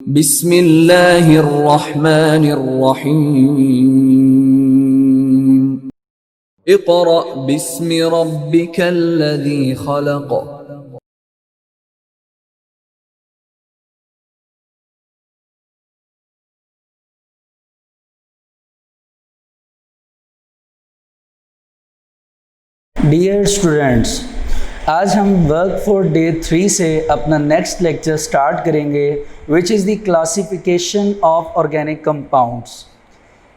बिस्मिल्लाहिर्रहमानिर्रहीम। Iqra बिस्मि रब्बिकल्लज़ी खलक़। Dear students, आज हम वर्क फॉर डे 3 से अपना नेक्स्ट लेक्चर स्टार्ट करेंगे which is the classification of organic compounds.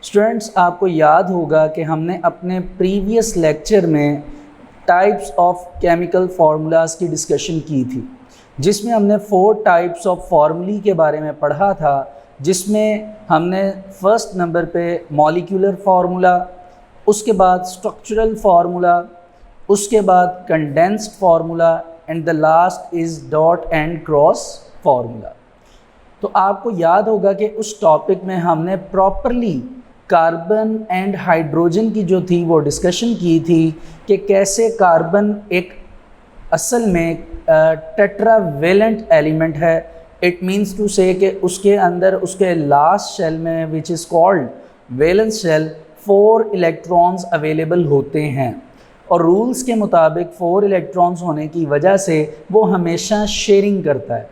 Students, आपको याद होगा कि हमने अपने प्रीवियस लेक्चर में टाइप्स ऑफ केमिकल फार्मूलाज की डिस्कशन की थी, जिसमें हमने 4 टाइप्स ऑफ फार्मूली के बारे में पढ़ा था, जिसमें हमने फर्स्ट नंबर पे मॉलिक्यूलर फार्मूला, उसके बाद स्ट्रक्चरल फार्मूला, उसके बाद condensed formula and the last is dot and cross formula. तो आपको याद होगा कि उस टॉपिक में हमने प्रॉपरली कार्बन एंड हाइड्रोजन की जो थी वो डिस्कशन की थी कि कैसे कार्बन एक असल में टेट्रावेलेंट एलिमेंट है। इट मीन्स टू से कि उसके अंदर उसके लास्ट शेल में which is called valence shell 4 electrons available होते हैं, और रूल्स के मुताबिक 4 इलेक्ट्रॉन्स होने की वजह से वो हमेशा शेयरिंग करता है।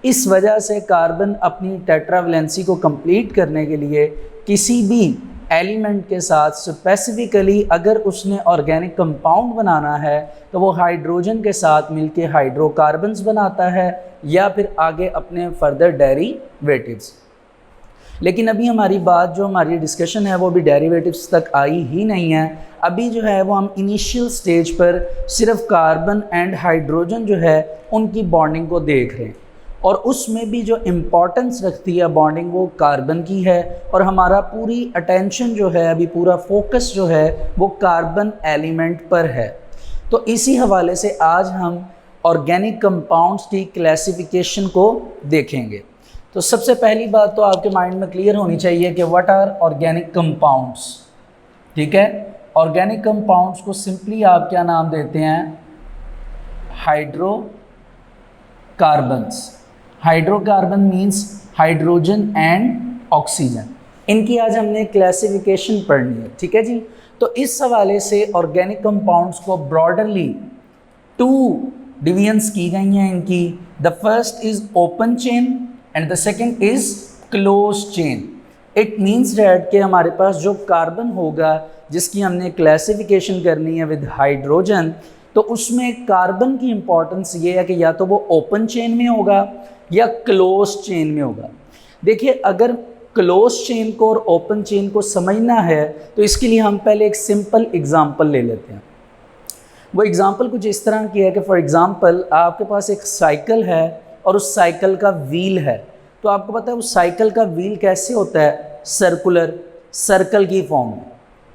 इस वजह से कार्बन अपनी टेट्रावेलेंसी को कंप्लीट करने के लिए किसी भी एलिमेंट के साथ स्पेसिफिकली अगर उसने ऑर्गेनिक कंपाउंड बनाना है तो वो हाइड्रोजन के साथ मिलके हाइड्रोकार्बन्स बनाता है या फिर आगे अपने फर्दर डेरिवेटिव्स। लेकिन अभी हमारी बात जो हमारी डिस्कशन है वो भी डेरिवेटिव्स तक आई ही नहीं है। अभी जो है वो हम इनिशियल स्टेज पर सिर्फ कार्बन एंड हाइड्रोजन जो है उनकी बॉन्डिंग को देख रहे हैं, और उसमें भी जो इम्पॉर्टेंस रखती है बॉन्डिंग वो कार्बन की है, और हमारा पूरी अटेंशन जो है अभी पूरा फोकस जो है वो कार्बन एलिमेंट पर है। तो इसी हवाले से आज हम ऑर्गेनिक कंपाउंड्स की क्लासिफिकेशन को देखेंगे। तो सबसे पहली बात तो आपके माइंड में क्लियर होनी चाहिए कि व्हाट आर ऑर्गेनिक कंपाउंड्स। ठीक है, ऑर्गेनिक कंपाउंड्स को सिंपली आप क्या नाम देते हैं? Hydrocarbons. Hydrocarbon means hydrogen and oxygen. इनकी आज हमने क्लासिफिकेशन पढ़नी है। ठीक है जी। तो इस हवाले से ऑर्गेनिक कंपाउंड्स को ब्रॉडरली 2 डिवीजन्स की गई हैं इनकी। The first is open chain and the second is close chain. It means that कि हमारे पास जो कार्बन होगा जिसकी हमने क्लासिफिकेशन करनी है विद हाइड्रोजन, तो उसमें कार्बन की इंपॉर्टेंस ये है कि या तो वो ओपन चेन में होगा या क्लोज चेन में होगा। देखिए, अगर क्लोज चेन को और ओपन चेन को समझना है तो इसके लिए हम पहले एक सिंपल एग्जांपल ले लेते हैं। वो एग्जांपल कुछ इस तरह की है कि फॉर एग्जांपल आपके पास एक साइकिल है और उस साइकिल का व्हील है। तो आपको पता है उस साइकिल का व्हील कैसे होता है? सर्कुलर, सर्कल की फॉर्म में।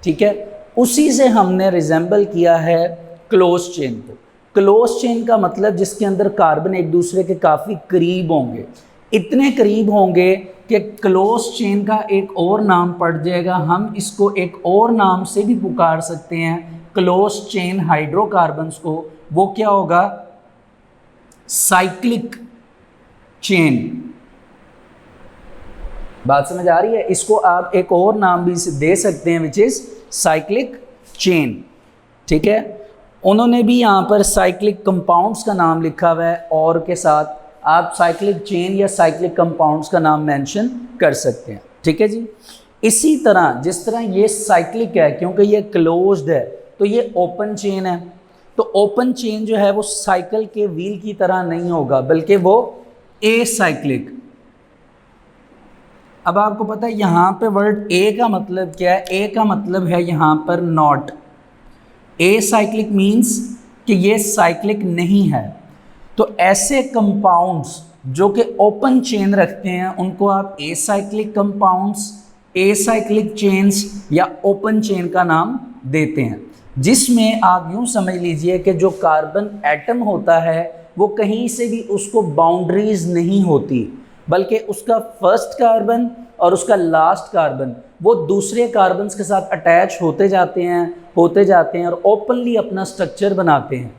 ठीक है, उसी से हमने रिजेंबल किया है क्लोज चेन को। क्लोज चेन का मतलब जिसके अंदर कार्बन एक दूसरे के काफ़ी करीब होंगे, इतने करीब होंगे कि क्लोज चेन का एक और नाम पड़ जाएगा। हम इसको एक और नाम से भी पुकार सकते हैं क्लोज चेन हाइड्रोकार्बन्स को। वो क्या होगा? Cyclic chain. बात समझ आ रही है? इसको आप एक और नाम भी दे सकते हैं विच इज साइक्लिक चेन। ठीक है, उन्होंने भी यहाँ पर साइक्लिक कंपाउंड्स का नाम लिखा हुआ है, और के साथ आप साइक्लिक चेन या साइक्लिक कंपाउंड्स का नाम मेंशन कर सकते हैं। ठीक है जी। इसी तरह जिस तरह ये साइक्लिक है क्योंकि ये क्लोज्ड है, तो ये ओपन चेन है। तो ओपन चेन जो है वो साइकिल के व्हील की तरह नहीं होगा, बल्कि वो एसाइक्लिक। अब आपको पता है यहाँ पे वर्ड ए का मतलब क्या है? ए का मतलब है यहाँ पर नॉट। एसाइक्लिक मीन्स कि ये साइक्लिक नहीं है। तो ऐसे कंपाउंड्स जो कि ओपन चेन रखते हैं उनको आप एसाइक्लिक कंपाउंड्स, एसाइक्लिक चेन्स या ओपन चेन का नाम देते हैं, जिसमें आप यूँ समझ लीजिए कि जो कार्बन एटम होता है वो कहीं से भी उसको बाउंड्रीज नहीं होती, बल्कि उसका फर्स्ट कार्बन और उसका लास्ट कार्बन वो दूसरे कार्बन्स के साथ अटैच होते जाते हैं और ओपनली अपना स्ट्रक्चर बनाते हैं,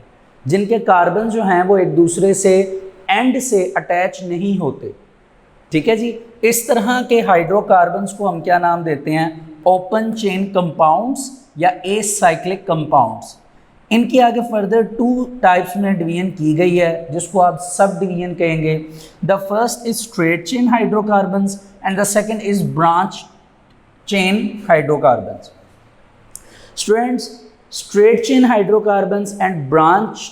जिनके कार्बन जो हैं वो एक दूसरे से एंड से अटैच नहीं होते। ठीक है जी। इस तरह के हाइड्रोकार्बन्स को हम क्या नाम देते हैं? ओपन चेन कंपाउंड्स या एसाइक्लिक कंपाउंड्स। इनकी आगे फर्दर 2 टाइप्स में डिवीजन की गई है जिसको आप सब डिवीजन कहेंगे। The first is straight chain hydrocarbons and the second is branch chain hydrocarbons. Students, straight chain hydrocarbons and branch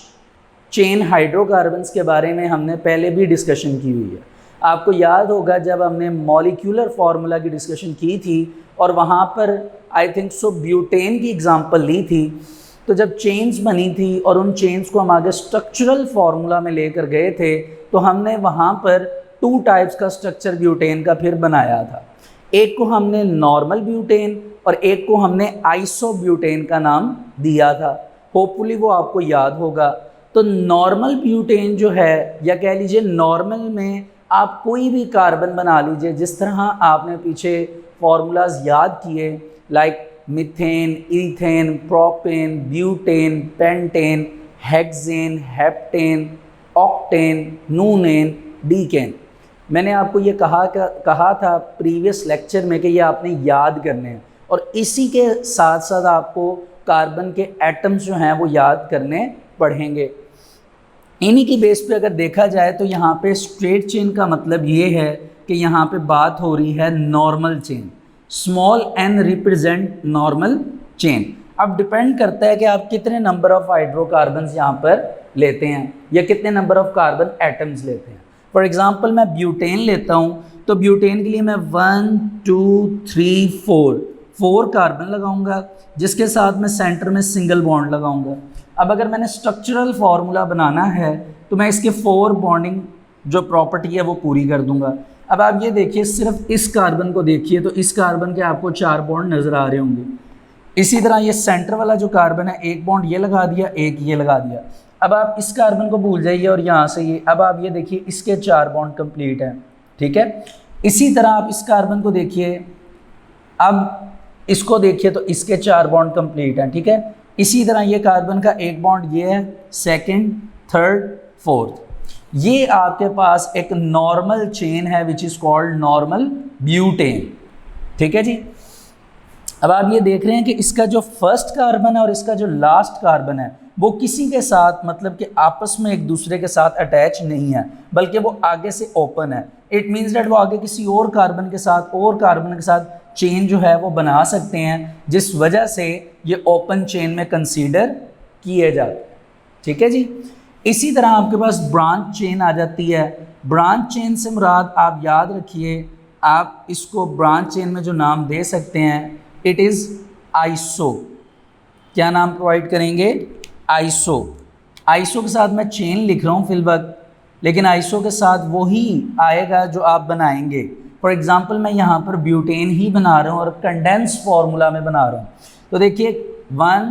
chain hydrocarbons के बारे में हमने पहले भी डिस्कशन की हुई है। आपको याद होगा जब हमने मॉलिक्यूलर फार्मूला की डिस्कशन की थी और वहाँ पर आई थिंक सो ब्यूटेन की एग्जांपल ली थी, तो जब चेन्स बनी थी और उन चेन्स को हम आगे स्ट्रक्चरल फार्मूला में लेकर गए थे तो हमने वहाँ पर 2 टाइप्स का स्ट्रक्चर ब्यूटेन का फिर बनाया था। एक को हमने नॉर्मल ब्यूटेन और एक को हमने आइसोब्यूटेन का नाम दिया था। होपफुली वो आपको याद होगा। तो नॉर्मल ब्यूटेन जो है, या कह लीजिए नॉर्मल में आप कोई भी कार्बन बना लीजिए, जिस तरह आपने पीछे फार्मूलाज याद किए, like methane, ethane, propane, butane, pentane, hexane, heptane, octane, nonane, decane. मैंने आपको ये कहा था प्रीवियस लेक्चर में कि ये आपने याद करने हैं और इसी के साथ साथ आपको कार्बन के एटम्स जो हैं वो याद करने पड़ेंगे। इन्हीं की बेस पे अगर देखा जाए तो यहाँ पे स्ट्रेट चेन का मतलब ये है कि यहाँ पे बात हो रही है normal chain. Small n represent normal chain. अब डिपेंड करता है कि आप कितने नंबर ऑफ हाइड्रोकार्बन्स यहाँ पर लेते हैं या कितने नंबर ऑफ कार्बन एटम्स लेते हैं। फॉर एग्जांपल मैं ब्यूटेन लेता हूँ तो ब्यूटेन के लिए मैं 1 2 3 4 कार्बन लगाऊंगा, जिसके साथ मैं सेंटर में सिंगल बॉन्ड लगाऊंगा। अब अगर मैंने स्ट्रक्चरल फार्मूला बनाना है तो मैं इसके 4 बॉन्डिंग जो प्रॉपर्टी है वो पूरी कर दूंगा। अब आप ये देखिए, सिर्फ इस कार्बन को देखिए तो इस कार्बन के आपको 4 बॉन्ड नज़र आ रहे होंगे। इसी तरह ये सेंटर वाला जो कार्बन है, एक बॉन्ड ये लगा दिया, एक ये लगा दिया। अब आप इस कार्बन को भूल जाइए और यहाँ से ये, अब आप ये देखिए इसके 4 बॉन्ड कंप्लीट हैं, ठीक है। इसी तरह आप इस कार्बन को देखिए, अब इसको देखिए तो इसके 4 बॉन्ड कंप्लीट हैं, ठीक है। इसी तरह ये कार्बन का एक बॉन्ड ये है, सेकंड, थर्ड, फोर्थ। ये आपके पास एक नॉर्मल चेन है which is called normal butane, ठीक है जी। अब आप ये देख रहे हैं कि इसका जो फर्स्ट कार्बन है और इसका जो लास्ट कार्बन है वो किसी के साथ, मतलब कि आपस में एक दूसरे के साथ अटैच नहीं है, बल्कि वो आगे से ओपन है। इट मीन्स डेट वो आगे किसी और कार्बन के साथ और कार्बन के साथ चेन जो है वो बना सकते हैं, जिस वजह से ये ओपन चेन में कंसीडर किए जाते हैं, ठीक है जी। इसी तरह आपके पास ब्रांच चेन आ जाती है। ब्रांच चेन से मुराद आप याद रखिए, आप इसको ब्रांच चेन में जो नाम दे सकते हैं, इट इज़ आइसो। क्या नाम प्रोवाइड करेंगे? आइसो। आइसो के साथ मैं चेन लिख रहा हूँ फिलवक्त, लेकिन आइसो के साथ वही आएगा जो आप बनाएंगे। फॉर एग्जांपल मैं यहाँ पर ब्यूटेन ही बना रहा हूँ और कंडेंस फार्मूला में बना रहा हूँ। तो देखिए 1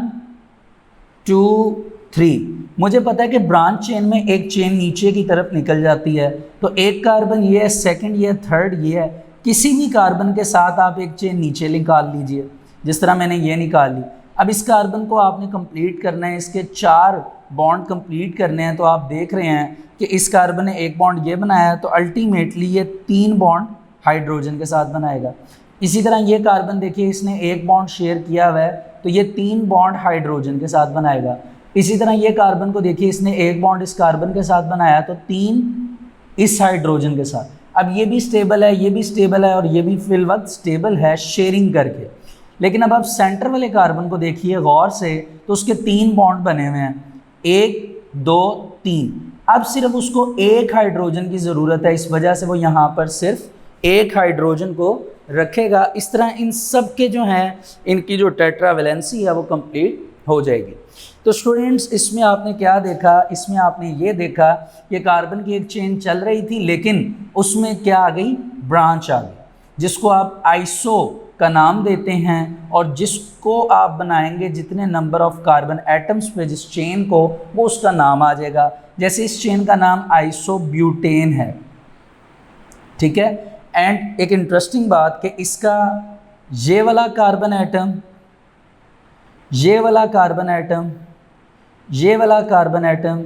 2 3, मुझे पता है कि ब्रांच चेन में एक चेन नीचे की तरफ निकल जाती है, तो एक कार्बन ये है, सेकंड ये है, थर्ड ये है। किसी भी कार्बन के साथ आप एक चेन नीचे निकाल लीजिए, जिस तरह मैंने ये निकाल ली। अब इस कार्बन को आपने कंप्लीट करना है, इसके 4 बॉन्ड कंप्लीट करने हैं। तो आप देख रहे हैं कि इस कार्बन ने एक बॉन्ड ये बनाया है, तो अल्टीमेटली ये 3 बॉन्ड हाइड्रोजन के साथ बनाएगा। इसी तरह ये कार्बन देखिए, इसने एक बॉन्ड शेयर किया हुआ है, तो ये 3 बॉन्ड हाइड्रोजन के साथ बनाएगा। इसी तरह ये कार्बन को देखिए, इसने एक बॉन्ड इस कार्बन के साथ बनाया, तो 3 इस हाइड्रोजन के साथ। अब ये भी स्टेबल है, ये भी स्टेबल है और ये भी फिल वक्त स्टेबल है शेयरिंग करके। लेकिन अब आप सेंटर वाले कार्बन को देखिए गौर से, तो उसके 3 बॉन्ड बने हुए हैं, 1 2 3। अब सिर्फ उसको एक हाइड्रोजन की ज़रूरत है, इस वजह से वो यहाँ पर सिर्फ एक हाइड्रोजन को रखेगा। इस तरह इन सब के जो हैं, इनकी जो टेट्रावैलेंसी है वो कंप्लीट हो जाएगी। तो स्टूडेंट्स, इसमें आपने क्या देखा? इसमें आपने ये देखा कि कार्बन की एक चेन चल रही थी, लेकिन उसमें क्या आ गई? ब्रांच आ गई, जिसको आप आइसो का नाम देते हैं, और जिसको आप बनाएंगे जितने नंबर ऑफ कार्बन एटम्स पे जिस चेन को, वो उसका नाम आ जाएगा। जैसे इस चेन का नाम आइसोब्यूटेन है, ठीक है। एंड एक इंटरेस्टिंग बात कि इसका ये वाला कार्बन एटम, ये वाला कार्बन एटम, ये वाला कार्बन एटम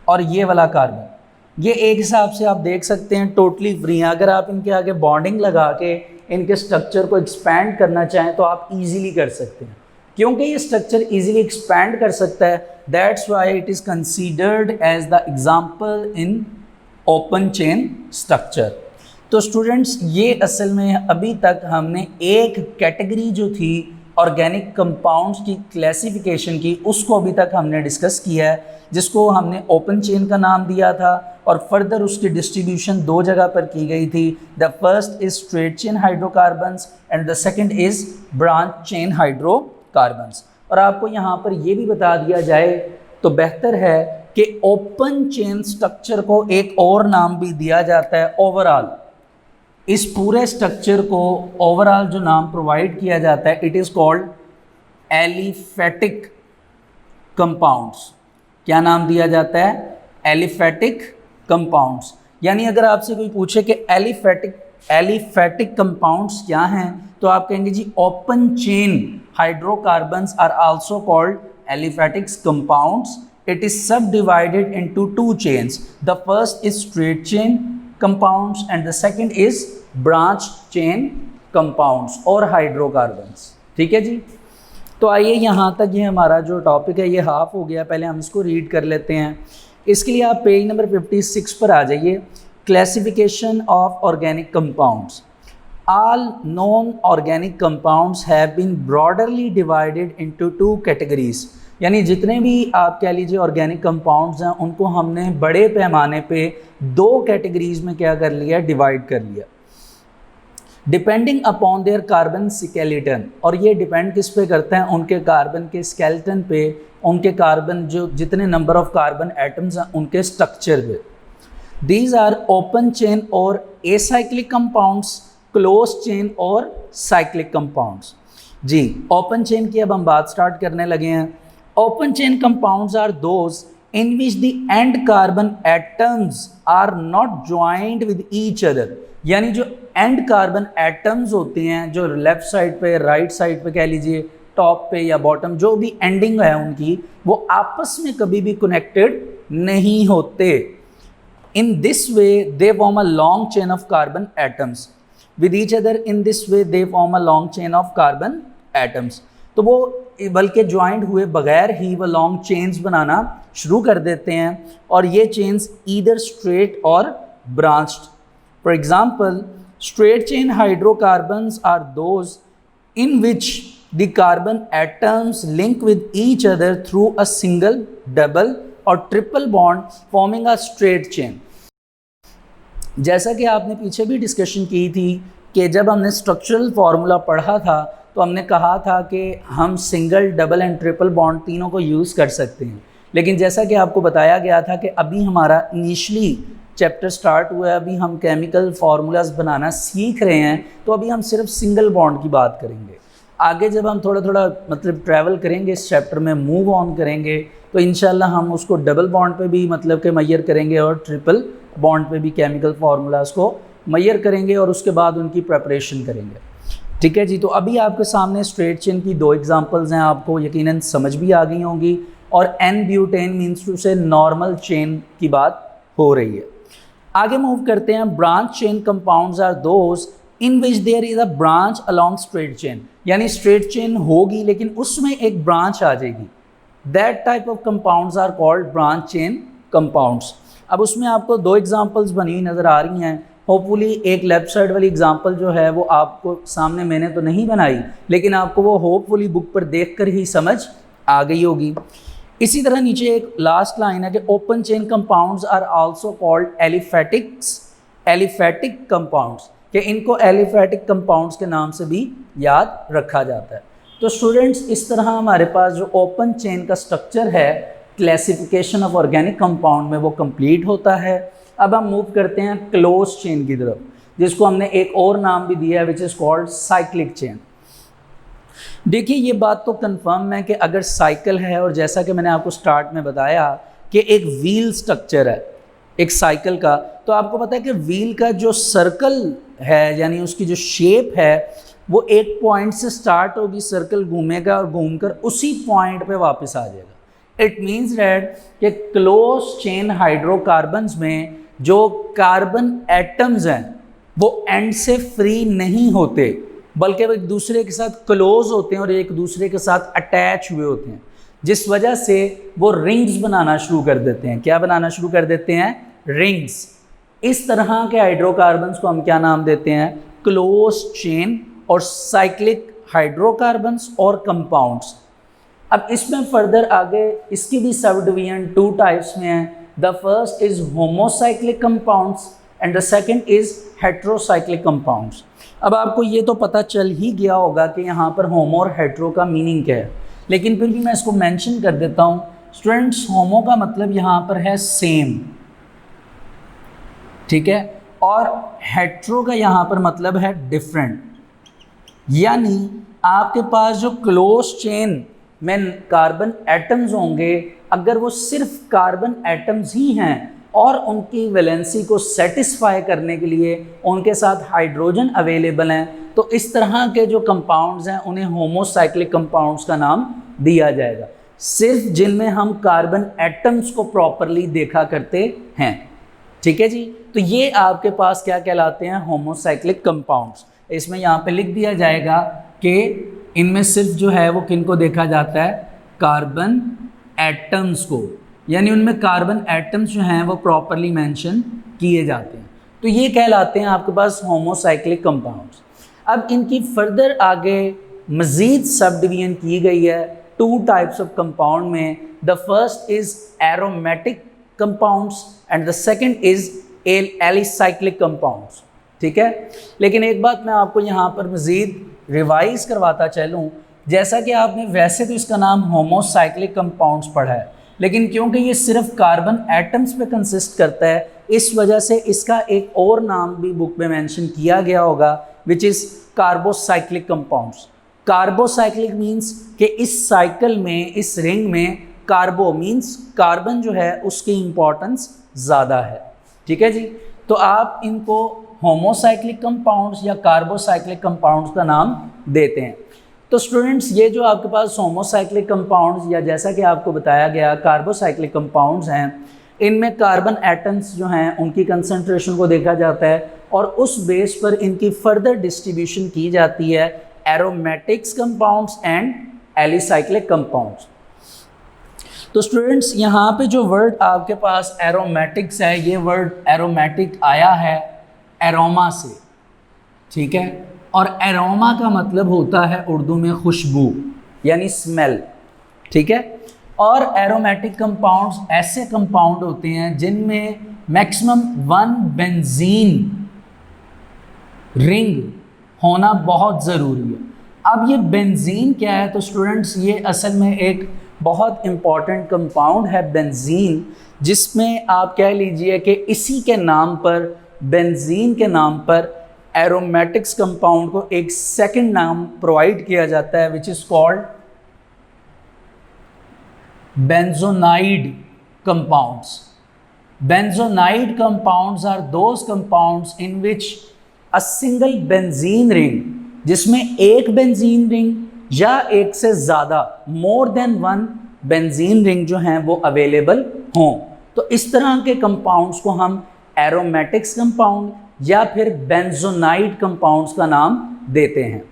और ये वाला कार्बन, ये एक हिसाब से आप देख सकते हैं टोटली फ्री हैं। अगर आप इनके आगे बॉन्डिंग लगा के इनके स्ट्रक्चर को एक्सपैंड करना चाहें तो आप इजीली कर सकते हैं, क्योंकि ये स्ट्रक्चर इजीली एक्सपैंड कर सकता है। That's why it is considered as the example in open chain structure. तो स्टूडेंट्स, ये असल में अभी तक हमने एक कैटेगरी जो थी ऑर्गेनिक कंपाउंड्स की क्लासिफिकेशन की, उसको अभी तक हमने डिस्कस किया है, जिसको हमने ओपन चेन का नाम दिया था और फर्दर उसकी डिस्ट्रीब्यूशन दो जगह पर की गई थी। The first is straight chain hydrocarbons and the second is branch chain hydrocarbons. और आपको यहाँ पर यह भी बता दिया जाए तो बेहतर है कि ओपन चेन स्ट्रक्चर को एक और नाम भी दिया जाता है ओवरऑल। इस पूरे स्ट्रक्चर को ओवरऑल जो नाम प्रोवाइड किया जाता है, it is called aliphatic compounds. क्या नाम दिया जाता है? Aliphatic compounds. यानी अगर आपसे कोई पूछे कि एलिफेटिक कंपाउंड्स क्या हैं, तो आप कहेंगे जी open chain hydrocarbons are also called aliphatic compounds. It is subdivided into two chains. The first is straight chain compounds and the second is branch chain compounds और hydrocarbons। ठीक है जी। तो आइए यहाँ तक ये हमारा जो टॉपिक है ये हाफ हो गया। पहले हम इसको रीड कर लेते हैं। इसके लिए आप पेज नंबर 56 पर आ जाइए। Classification of organic compounds. All known organic compounds have been broadly divided into two categories। यानी जितने भी आप कह लीजिए ऑर्गेनिक कंपाउंड्स हैं उनको हमने बड़े पैमाने पे दो कैटेगरीज में क्या कर लिया, डिवाइड कर लिया, depending upon their carbon skeleton. और ये डिपेंड किस पे करता है? उनके कार्बन के स्केलेटन पे, उनके कार्बन जो जितने नंबर ऑफ कार्बन एटम्स हैं उनके स्ट्रक्चर पे। दीज आर ओपन चेन और एसाइक्लिक कंपाउंड्स, क्लोज चेन और साइक्लिक कंपाउंड्स। जी, ओपन चेन की अब हम बात स्टार्ट करने लगे हैं। Open chain compounds are those in which the end carbon atoms are not joined with each other। यानी जो end carbon atoms होते हैं, जो लेफ्ट साइड पे, राइट साइड पे कह लीजिए, टॉप पे या बॉटम, जो भी एंडिंग है उनकी, वो आपस में कभी भी कनेक्टेड नहीं होते। In this way they form a long chain of carbon atoms with each other। In this way they form a long chain of carbon atoms। तो वो बल्कि ज्वाइंट हुए बगैर ही वो लॉन्ग चेन्स बनाना शुरू कर देते हैं, और ये चेन्स ईदर स्ट्रेट और branched. For example, straight chain hydrocarbons are those in which the carbon atoms link with each other through a single, double और triple bond forming a straight chain. जैसा कि आपने पीछे भी डिस्कशन की थी कि जब हमने स्ट्रक्चरल फार्मूला पढ़ा था तो हमने कहा था कि हम single, double and triple bond तीनों को यूज़ कर सकते हैं। लेकिन जैसा कि आपको बताया गया था कि अभी हमारा इनिशियली चैप्टर स्टार्ट हुआ है, अभी हम केमिकल फार्मूलाज बनाना सीख रहे हैं, तो अभी हम सिर्फ सिंगल बॉन्ड की बात करेंगे। आगे जब हम थोड़ा थोड़ा मतलब ट्रैवल करेंगे इस चैप्टर में, मूव ऑन करेंगे, तो इंशाल्लाह हम उसको डबल बॉन्ड पे भी मतलब के मैयर करेंगे और ट्रिपल बॉन्ड पे भी केमिकल फार्मूलाज को मैयर करेंगे और उसके बाद उनकी प्रेपरेशन करेंगे। ठीक है जी। तो अभी आपके सामने स्ट्रेट चेन की दो एग्जांपल्स हैं, आपको यकीनन समझ भी आ गई होंगी, और n butane means to say normal chain की बात हो रही है। आगे मूव करते हैं। Branch chain compounds are those in which there is a branch along straight chain. यानी स्ट्रेट चेन होगी लेकिन उसमें एक ब्रांच आ जाएगी। That type of compounds are called branch chain compounds. अब उसमें आपको दो एग्जांपल्स बनी हुई नज़र आ रही हैं। होपफुली एक लेफ्ट साइड वाली एग्जांपल जो है वो आपको सामने मैंने तो नहीं बनाई, लेकिन आपको वो होपफुली बुक पर देखकर ही समझ आ गई होगी। इसी तरह नीचे एक लास्ट लाइन है कि open chain compounds are also called aliphatic compounds, कि इनको एलिफेटिक कंपाउंड्स के नाम से भी याद रखा जाता है। तो स्टूडेंट्स, इस तरह हमारे पास जो ओपन चेन का स्ट्रक्चर है क्लासिफिकेशन ऑफ ऑर्गेनिक कंपाउंड में, वो कंप्लीट होता है। अब हम मूव करते हैं क्लोज चेन की तरफ, जिसको हमने एक और नाम भी दिया है, which is called cyclic chain. देखिए, ये बात तो कंफर्म है कि अगर साइकिल है, और जैसा कि मैंने आपको स्टार्ट में बताया कि एक व्हील स्ट्रक्चर है एक साइकिल का, तो आपको पता है कि व्हील का जो सर्कल है, यानी उसकी जो शेप है, वो एक पॉइंट से स्टार्ट होगी, सर्कल घूमेगा और घूमकर उसी पॉइंट पे वापस आ जाएगा। इट मीन्स डैट कि क्लोज चेन हाइड्रोकार्बन्स में जो कार्बन एटम्स हैं वो एंड से फ्री नहीं होते, बल्कि वो एक दूसरे के साथ क्लोज होते हैं और एक दूसरे के साथ अटैच हुए होते हैं, जिस वजह से वो रिंग्स बनाना शुरू कर देते हैं। क्या बनाना शुरू कर देते हैं? रिंग्स। इस तरह के हाइड्रोकार्बन्स को हम क्या नाम देते हैं? क्लोज चेन और साइक्लिक हाइड्रोकार्बन्स और कंपाउंड्स। अब इसमें फर्दर आगे इसकी भी सब डिवीजन 2 टाइप्स में है। The first is homocyclic compounds and the second is heterocyclic compounds. अब आपको ये तो पता चल ही गया होगा कि यहाँ पर होमो और हेट्रो का मीनिंग क्या है, लेकिन फिर भी मैं इसको मेंशन कर देता हूँ। स्टूडेंट्स, होमो का मतलब यहाँ पर है सेम, ठीक है, और हेट्रो का यहाँ पर मतलब है डिफरेंट। यानी आपके पास जो क्लोज चेन में कार्बन एटम्स होंगे, अगर वो सिर्फ कार्बन एटम्स ही हैं और उनकी वैलेंसी को सेटिस्फाई करने के लिए उनके साथ हाइड्रोजन अवेलेबल हैं, तो इस तरह के जो कंपाउंड्स हैं उन्हें होमोसाइक्लिक कंपाउंड्स का नाम दिया जाएगा, सिर्फ जिनमें हम कार्बन एटम्स को प्रॉपरली देखा करते हैं। ठीक है जी, तो ये आपके पास क्या कहलाते हैं? Homocyclic compounds. इसमें यहाँ पे लिख दिया जाएगा कि इनमें सिर्फ जो है वो किन को देखा जाता है? कार्बन एटम्स को, यानी उनमें कार्बन एटम्स जो हैं वो प्रॉपरली मेंशन किए जाते हैं, तो ये कहलाते हैं आपके पास होमोसाइक्लिक कंपाउंड्स। अब इनकी फर्दर आगे मज़ीद सब डिवीजन की गई है 2 टाइप्स ऑफ कंपाउंड में। The first is aromatic compounds and the second is alicyclic compounds. ठीक है, लेकिन एक बात मैं आपको यहाँ पर मज़ीद रिवाइज करवाता चलूँ, जैसा कि आपने वैसे तो इसका नाम होमोसाइक्लिक कंपाउंड्स पढ़ा है, लेकिन क्योंकि ये सिर्फ कार्बन एटम्स पे कंसिस्ट करता है, इस वजह से इसका एक और नाम भी बुक में मेंशन किया गया होगा, which is carbocyclic compounds. Carbocyclic means कि इस साइकिल में, इस रिंग में कार्बो मीन्स कार्बन जो है उसकी इंपॉर्टेंस ज़्यादा है। ठीक है जी, तो आप इनको होमोसाइक्लिक कंपाउंड्स या कार्बोसाइक्लिक कंपाउंड्स का नाम देते हैं। तो स्टूडेंट्स, ये जो आपके पास होमोसाइक्लिक कंपाउंड्स या जैसा कि आपको बताया गया कार्बोसाइक्लिक कंपाउंड्स हैं, इनमें कार्बन एटम्स जो हैं उनकी कंसंट्रेशन को देखा जाता है और उस बेस पर इनकी फर्दर डिस्ट्रीब्यूशन की जाती है aromatics compounds and alicyclic compounds. तो स्टूडेंट्स, यहाँ पे जो वर्ड आपके पास एरोमेटिक्स है, ये वर्ड एरोमेटिक आया है एरोमा से। ठीक है, और एरोमा का मतलब होता है उर्दू में खुशबू यानी स्मेल। ठीक है, और एरोमेटिक कंपाउंड्स ऐसे कंपाउंड होते हैं जिनमें मैक्सिमम 1 बेंजीन रिंग होना बहुत ज़रूरी है। अब ये बेंजीन क्या है? तो स्टूडेंट्स, ये असल में एक बहुत इम्पॉर्टेंट कंपाउंड है बेंजीन, जिसमें आप कह लीजिए कि इसी के नाम पर, बेंजीन के नाम पर एरोमेटिक्स कंपाउंड को एक सेकंड नाम प्रोवाइड किया जाता है, which is called benzenoid compounds. Benzenoid compounds are those compounds in which a single benzene ring, जिसमें एक बेंजीन रिंग या एक से ज़्यादा मोर देन 1 बेंजीन रिंग जो हैं वो अवेलेबल हों, तो इस तरह के कंपाउंड्स को हम एरोमेटिक्स कंपाउंड या फिर बेंजोनाइड कंपाउंड्स का नाम देते हैं।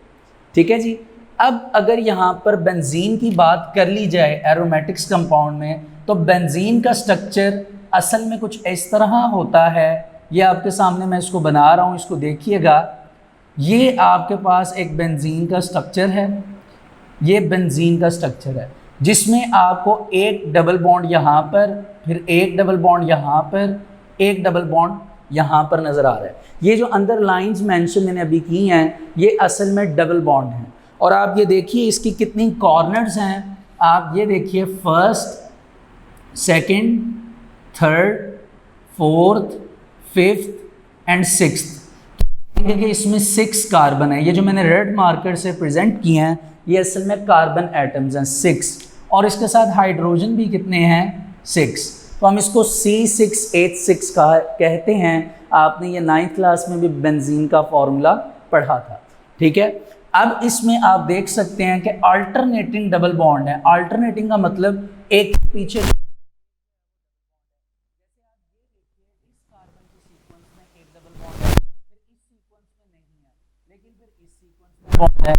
ठीक है जी, अब अगर यहाँ पर बेंजीन की बात कर ली जाए एरोमेटिक्स कंपाउंड में, तो बेंजीन का स्ट्रक्चर असल में कुछ इस तरह होता है। ये आपके सामने मैं इसको बना रहा हूँ, इसको देखिएगा। ये आपके पास एक बेंजीन का स्ट्रक्चर है, ये बेंजीन का स्ट्रक्चर है, जिसमें आपको एक डबल बॉन्ड यहाँ पर, फिर एक डबल बॉन्ड यहाँ पर, एक डबल बॉन्ड यहाँ पर नज़र आ रहा है। ये जो अंदर लाइंस मेंशन मैंने अभी की हैं, ये असल में डबल बॉन्ड हैं। और आप ये देखिए इसकी कितनी कॉर्नर्स हैं। आप ये देखिए, first, second, third, fourth, fifth and sixth. देखिए इसमें 6 कार्बन है। ये जो मैंने रेड मार्कर से प्रेजेंट किए हैं, ये असल में कार्बन एटम्स हैं 6, और इसके साथ हाइड्रोजन भी कितने हैं? 6। तो हम इसको C6H6 का कहते हैं। आपने ये 9th क्लास में भी बेंजीन का फॉर्मूला पढ़ा था। ठीक है, अब इसमें आप देख सकते हैं कि अल्टरनेटिंग डबल बॉन्ड है। अल्टरनेटिंग का मतलब एक पीछे लेकिन फिर इस सीक्वेंस में बॉन्ड है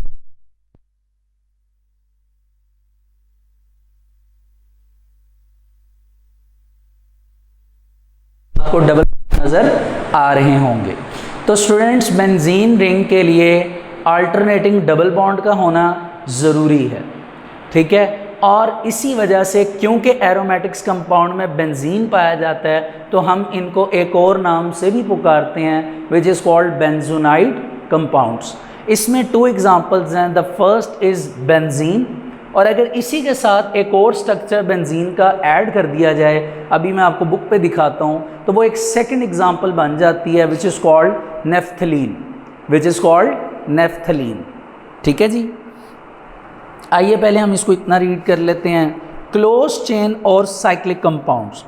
आपको डबल नज़र आ रहे होंगे। तो स्टूडेंट्स बेंजीन रिंग के लिए अल्टरनेटिंग डबल बॉन्ड का होना ज़रूरी है, ठीक है। और इसी वजह से क्योंकि एरोमेटिक्स कंपाउंड में बेंजीन पाया जाता है तो हम इनको एक और नाम से भी पुकारते हैं विच इज़ कॉल्ड बेंजोनाइड कंपाउंड्स। इसमें 2 एग्जांपल्स हैं। द फर्स्ट इज़ बेंजीन, और अगर इसी के साथ एक और स्ट्रक्चर बेंजीन का ऐड कर दिया जाए, अभी मैं आपको बुक पे दिखाता हूँ, तो वो एक सेकंड एग्जांपल बन जाती है which is called naphthalene, which is called naphthalene, ठीक है जी। आइए पहले हम इसको इतना रीड कर लेते हैं। क्लोज चेन और साइक्लिक कंपाउंड्स।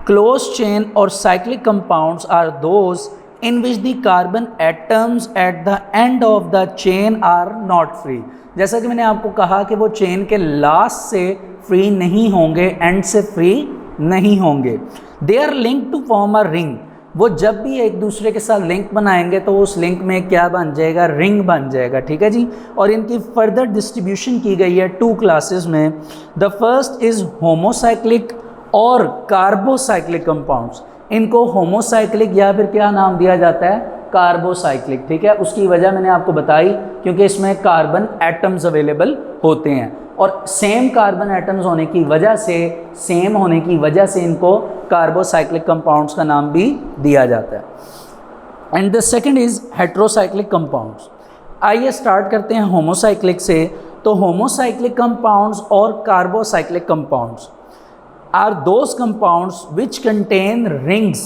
क्लोज चेन और cyclic compounds are those in which the carbon atoms at the end of the chain are not free। जैसा कि मैंने आपको कहा कि वो चेन के लास्ट से फ्री नहीं होंगे, एंड से फ्री नहीं होंगे। They are link to form a ring. वो जब भी एक दूसरे के साथ लिंक बनाएंगे तो उस लिंक में क्या बन जाएगा, रिंग बन जाएगा, ठीक है जी। और इनकी फर्दर डिस्ट्रीब्यूशन की गई है 2 क्लासेस में। द फर्स्ट इज होमोसाइक्लिक और कार्बोसाइक्लिक कंपाउंड्स। इनको होमोसाइक्लिक या फिर क्या नाम दिया जाता है, कार्बोसाइक्लिक, ठीक है। उसकी वजह मैंने आपको बताई क्योंकि इसमें कार्बन एटम्स अवेलेबल होते हैं, और सेम कार्बन एटम्स होने की वजह से, सेम होने की वजह से इनको कार्बोसाइक्लिक कंपाउंड्स का नाम भी दिया जाता है। And the second is heterocyclic compounds. आइए स्टार्ट करते हैं होमोसाइक्लिक से। तो होमोसाइक्लिक कंपाउंड्स और carbocyclic compounds are those compounds which contain rings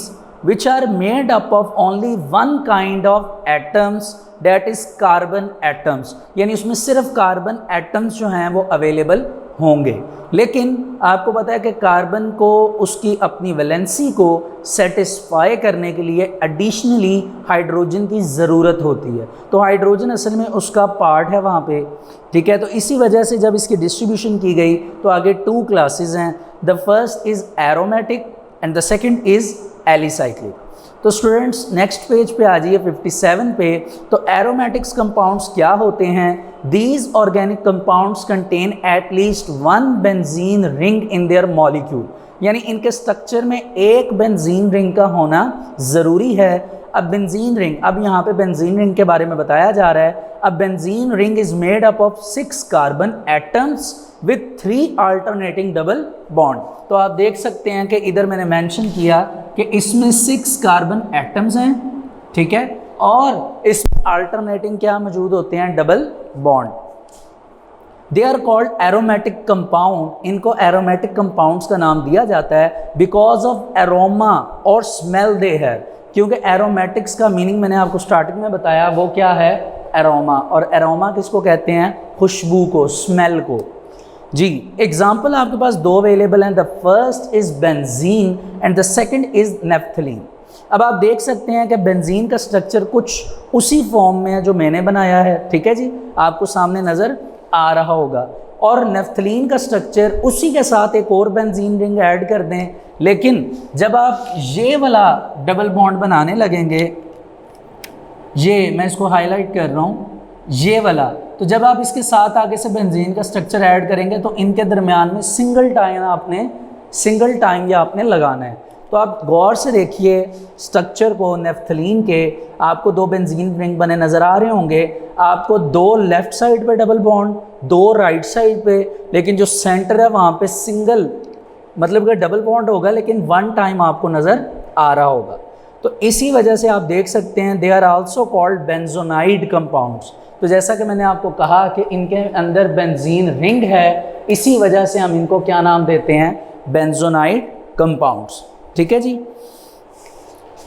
which are made up of only one kind of atoms, that is carbon atoms। यानी उसमें सिर्फ carbon atoms जो हैं वो अवेलेबल होंगे। लेकिन आपको पता है कि कार्बन को उसकी अपनी वैलेंसी को सेटिस्फाई करने के लिए एडिशनली हाइड्रोजन की ज़रूरत होती है। तो हाइड्रोजन असल में उसका पार्ट है वहाँ पे, ठीक है। तो इसी वजह से जब इसकी डिस्ट्रीब्यूशन की गई तो आगे 2 क्लासेस हैं। The first is aromatic and the second is alicyclic. तो स्टूडेंट्स नेक्स्ट पेज पे आ जाइए 57 पे। तो एरोमेटिक्स कंपाउंड्स क्या होते हैं? These organic compounds contain at least 1 benzene ring in their molecule. यानी इनके स्ट्रक्चर में एक बेंजीन रिंग का होना ज़रूरी है। अब बेंजीन रिंग, अब यहाँ पे बेंजीन रिंग के बारे में बताया जा रहा है। अब benzene ring is made up of 6 carbon atoms with 3 alternating double bond. तो आप देख सकते हैं कि इधर मैंने मेंशन किया कि इसमें 6 कार्बन एटम्स हैं, ठीक है, और इसमें अल्टरनेटिंग क्या मौजूद होते हैं, double bond. They are called aromatic compound. इनको एरोमेटिक कंपाउंड्स का नाम दिया जाता है बिकॉज ऑफ एरोमा और स्मेल दे है। क्योंकि एरोमेटिक्स का मीनिंग मैंने आपको स्टार्टिंग में बताया, वो क्या है, एरोमा। और एरोमा किसको कहते हैं, खुशबू को, स्मेल को जी। एग्जाम्पल आपके पास 2 अवेलेबल हैं। The first is benzene and the second is naphthalene. अब आप देख सकते हैं कि बेंजीन का स्ट्रक्चर कुछ उसी फॉर्म में है जो मैंने बनाया है, ठीक है जी, आपको सामने नज़र आ रहा होगा। और नेफ्थलीन का स्ट्रक्चर उसी के साथ एक और बेंजीन रिंग ऐड कर दें, लेकिन जब आप ये वाला डबल बॉन्ड बनाने लगेंगे, ये मैं इसको हाईलाइट कर रहा हूँ, ये वाला, तो जब आप इसके साथ आगे से बेंजीन का स्ट्रक्चर ऐड करेंगे तो इनके दरमियान में सिंगल टाइम या आपने लगाना है। तो आप गौर से देखिए स्ट्रक्चर को नेफ्थलीन के, आपको 2 बेंजीन रिंग बने नज़र आ रहे होंगे। आपको 2 लेफ़्ट साइड पे डबल बॉन्ड, 2 राइट साइड पे, लेकिन जो सेंटर है वहाँ पे सिंगल, मतलब कि डबल बॉन्ड होगा लेकिन 1 टाइम आपको नज़र आ रहा होगा। तो इसी वजह से आप देख सकते हैं they are also called benzenoid compounds. तो जैसा कि मैंने आपको कहा कि इनके अंदर बेंजीन रिंग है, इसी वजह से हम इनको क्या नाम देते हैं, बेंजोनाइड कंपाउंड्स, ठीक है जी।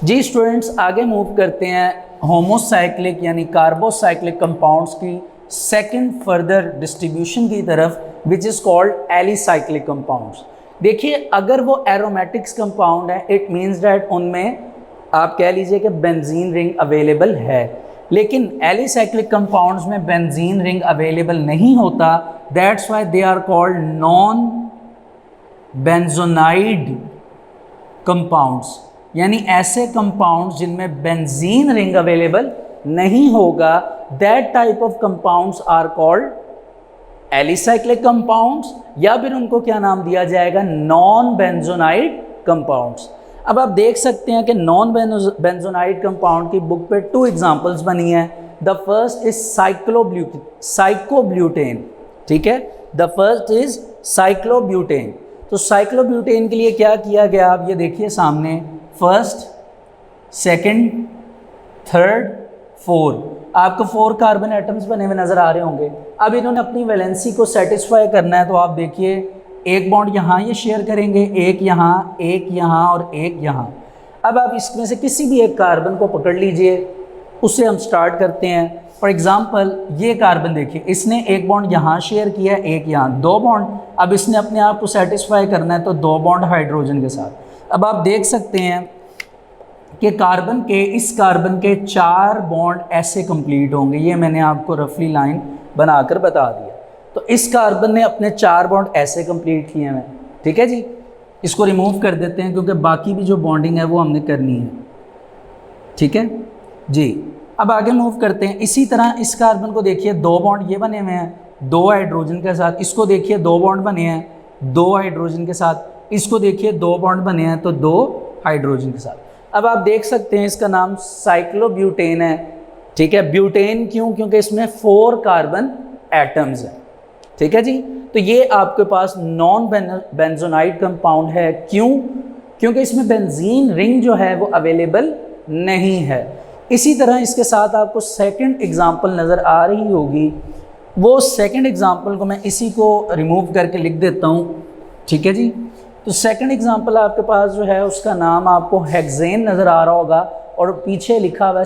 जी स्टूडेंट्स आगे मूव करते हैं होमोसाइक्लिक यानी कार्बोसाइक्लिक कंपाउंड्स की सेकंड फर्दर डिस्ट्रीब्यूशन की तरफ, विच इज़ कॉल्ड एलिसाइक्लिक कंपाउंड्स। देखिए अगर वो एरोमेटिक्स कंपाउंड है, इट मीन्स डैट उनमें आप कह लीजिए कि बेंजीन रिंग अवेलेबल है, लेकिन एलिसाइक्लिक कंपाउंड्स में बेंजीन रिंग अवेलेबल नहीं होता। That's why they are called non benzenoid compounds, यानी ऐसे कंपाउंड्स जिनमें बेंजीन रिंग अवेलेबल नहीं होगा, that type of compounds are called alicyclic compounds, या फिर उनको क्या नाम दिया जाएगा, नॉन बेंजोनाइड कंपाउंड्स। अब आप देख सकते हैं कि नॉन बेंजोनाइड कंपाउंड की बुक पे 2 एग्जांपल्स बनी हैं। द फर्स्ट इज साइक्लोब्यूटेन, ठीक है, द फर्स्ट इज साइक्लोब्यूटेन। तो साइक्लोब्यूटेन के लिए क्या किया गया, आप ये देखिए सामने, फर्स्ट, सेकंड, थर्ड, 4, आपको 4 कार्बन एटम्स बने हुए नज़र आ रहे होंगे। अब इन्होंने अपनी वैलेंसी को सेटिस्फाई करना है, तो आप देखिए एक बॉन्ड यहाँ ये शेयर करेंगे, एक यहाँ और एक यहाँ। अब आप इसमें से किसी भी एक कार्बन को पकड़ लीजिए, उससे हम स्टार्ट करते हैं। फॉर एग्जांपल ये कार्बन देखिए, इसने एक बॉन्ड यहाँ शेयर किया, एक यहाँ, 2 बॉन्ड। अब इसने अपने आप को सेटिस्फाई करना है, तो 2 बॉन्ड हाइड्रोजन के साथ। अब आप देख सकते हैं कि इस कार्बन के 4 बॉन्ड ऐसे कंप्लीट होंगे। ये मैंने आपको रफली लाइन बनाकर बता दिया। तो इस कार्बन ने अपने 4 बॉन्ड ऐसे कंप्लीट किए हैं, ठीक है जी। इसको रिमूव कर देते हैं क्योंकि बाकी भी जो बॉन्डिंग है वो हमने करनी है, ठीक है जी। अब आगे मूव करते हैं। इसी तरह इस कार्बन को देखिए, 2 बॉन्ड ये बने हुए हैं 2 हाइड्रोजन के साथ। इसको देखिए 2 बॉन्ड बने हैं 2 हाइड्रोजन के साथ। इसको देखिए 2 बॉन्ड बने हैं तो 2 हाइड्रोजन के साथ। अब आप देख सकते हैं इसका नाम साइक्लोब्यूटेन है, ठीक है। ब्यूटेन क्यों? क्योंकि इसमें 4 कार्बन एटम्स हैं, ठीक है जी। तो ये आपके पास नॉन बेंजोनाइड कंपाउंड है। क्यों? क्योंकि इसमें बेंजीन रिंग जो है वो अवेलेबल नहीं है। इसी तरह इसके साथ आपको सेकंड एग्जांपल नज़र आ रही होगी। वो सेकंड एग्जांपल को मैं इसी को रिमूव करके लिख देता हूँ, ठीक है जी। तो सेकंड एग्जांपल आपके पास जो है उसका नाम आपको हेक्सेन नज़र आ रहा होगा और पीछे लिखा हुआ है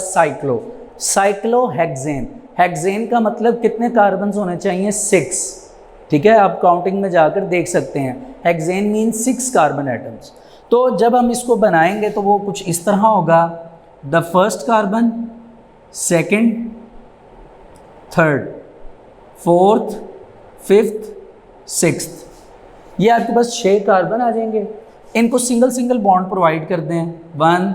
साइक्लोहेक्सेन। हेक्सेन का मतलब कितने कार्बन होने चाहिए? 6, ठीक है। आप काउंटिंग में जाकर देख सकते हैं। Hexane mean 6 carbon atoms. तो जब हम इसको बनाएंगे तो वो कुछ इस तरह होगा, the first carbon, second, third, fourth, fifth, sixth. ये आपके पास 6 कार्बन आ जाएंगे। इनको सिंगल सिंगल बॉन्ड प्रोवाइड कर दें, 1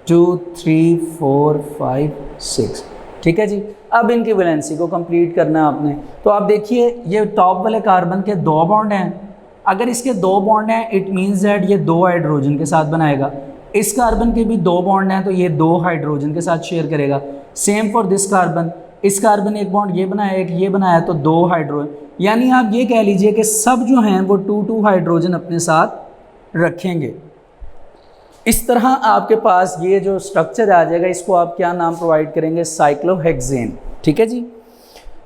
2 3 4 5 6, ठीक है जी। अब इनकी वैलेंसी को कंप्लीट करना है आपने। तो आप देखिए ये टॉप वाले कार्बन के 2 बॉन्ड हैं। अगर इसके 2 बॉन्ड हैं इट मीन्स दैट ये 2 हाइड्रोजन के साथ बनाएगा। इस कार्बन के भी 2 बॉन्ड हैं तो ये 2 हाइड्रोजन के साथ शेयर करेगा। सेम फॉर दिस कार्बन, इस कार्बन एक बॉन्ड ये बनाया, एक ये बनाया, तो 2 हाइड्रोजन। यानी आप ये कह लीजिए कि सब जो हैं वो 2 हाइड्रोजन अपने साथ रखेंगे। इस तरह आपके पास ये जो स्ट्रक्चर आ जाएगा, इसको आप क्या नाम प्रोवाइड करेंगे? साइक्लोहेक्सेन, ठीक है जी।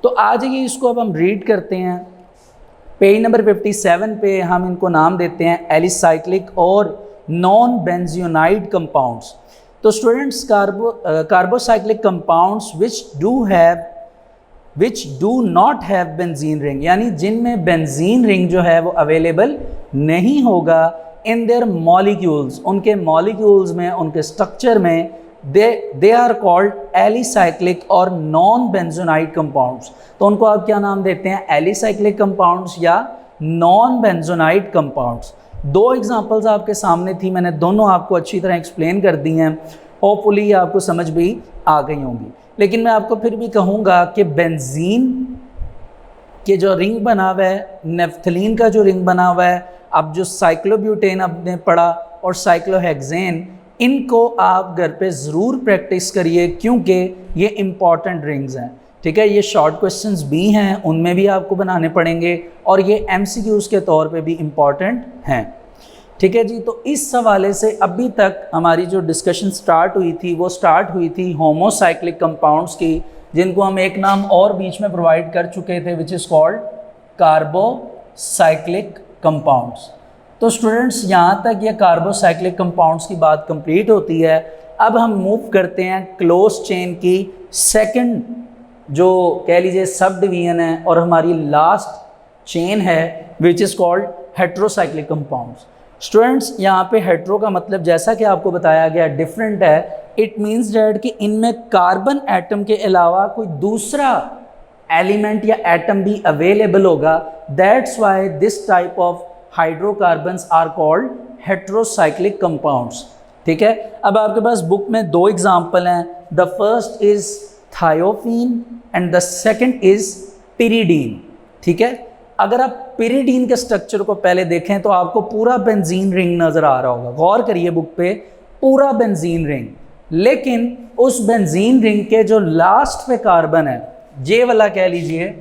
तो आ जाइए इसको अब हम रीड करते हैं। पेज नंबर 57 पे हम इनको नाम देते हैं एलिसाइक्लिक और नॉन बेंजियोनाइड कंपाउंड्स। तो students, carbocyclic compounds which do not have benzene ring, यानी जिनमें बेंजीन रिंग जो है वो अवेलेबल नहीं होगा इन देयर मॉलिक्यूल्स, उनके मॉलिक्यूल्स में, उनके स्ट्रक्चर में, दे आर कॉल्ड एलिसाइक्लिक और नॉन बेंजोनाइड कंपाउंड्स। तो उनको आप क्या नाम देते हैं? एलिसाइक्लिक कंपाउंड्स या नॉन बेंजोनाइड कंपाउंड्स। 2 एग्जांपल्स आपके सामने थी, मैंने दोनों आपको अच्छी तरह एक्सप्लेन कर दी हैं। होपफुली आपको समझ भी आ गई होंगी। लेकिन मैं आपको फिर भी कहूँगा कि बेंजीन के जो रिंग बना हुआ है, नेफ्थलीन का जो रिंग बना हुआ है, अब जो साइक्लोब्यूटेन आपने पढ़ा और साइक्लोहेक्सेन, इनको आप घर पे ज़रूर प्रैक्टिस करिए क्योंकि ये इम्पॉर्टेंट रिंग्स हैं, ठीक है। ये शॉर्ट क्वेश्चंस भी हैं, उनमें भी आपको बनाने पड़ेंगे और ये MCQs के तौर पे भी इम्पॉर्टेंट हैं, ठीक है जी। तो इस हवाले से अभी तक हमारी जो डिस्कशन स्टार्ट हुई थी वो स्टार्ट हुई थी होमोसाइक्लिक कंपाउंड्स की, जिनको हम एक नाम और बीच में प्रोवाइड कर चुके थे, विच इज़ कॉल्ड कार्बोसाइक्लिक कंपाउंड्स। तो स्टूडेंट्स, यहाँ तक ये कार्बोसाइक्लिक कंपाउंड्स की बात कंप्लीट होती है। अब हम मूव करते हैं क्लोज चेन की सेकंड जो कह लीजिए सब डिवीजन है और हमारी लास्ट चेन है, which is called heterocyclic compounds. Students, यहाँ पे हेट्रो का मतलब जैसा कि आपको बताया गया डिफरेंट है। इट मीन्स डैट कि इनमें कार्बन एटम के अलावा कोई दूसरा एलिमेंट या एटम भी अवेलेबल होगा। That's why this type of hydrocarbons are called heterocyclic compounds, ठीक है। अब आपके पास बुक में 2 एग्जाम्पल हैं। The first is thiophene and the second is pyridine. ठीक है, अगर आप पिरिडीन के स्ट्रक्चर को पहले देखें तो आपको पूरा बेंजीन रिंग नजर आ रहा होगा। गौर करिए बुक पे, पूरा बेंजीन रिंग, लेकिन उस बेंजीन रिंग के जो लास्ट पे कार्बन है, ये वाला कह लीजिए,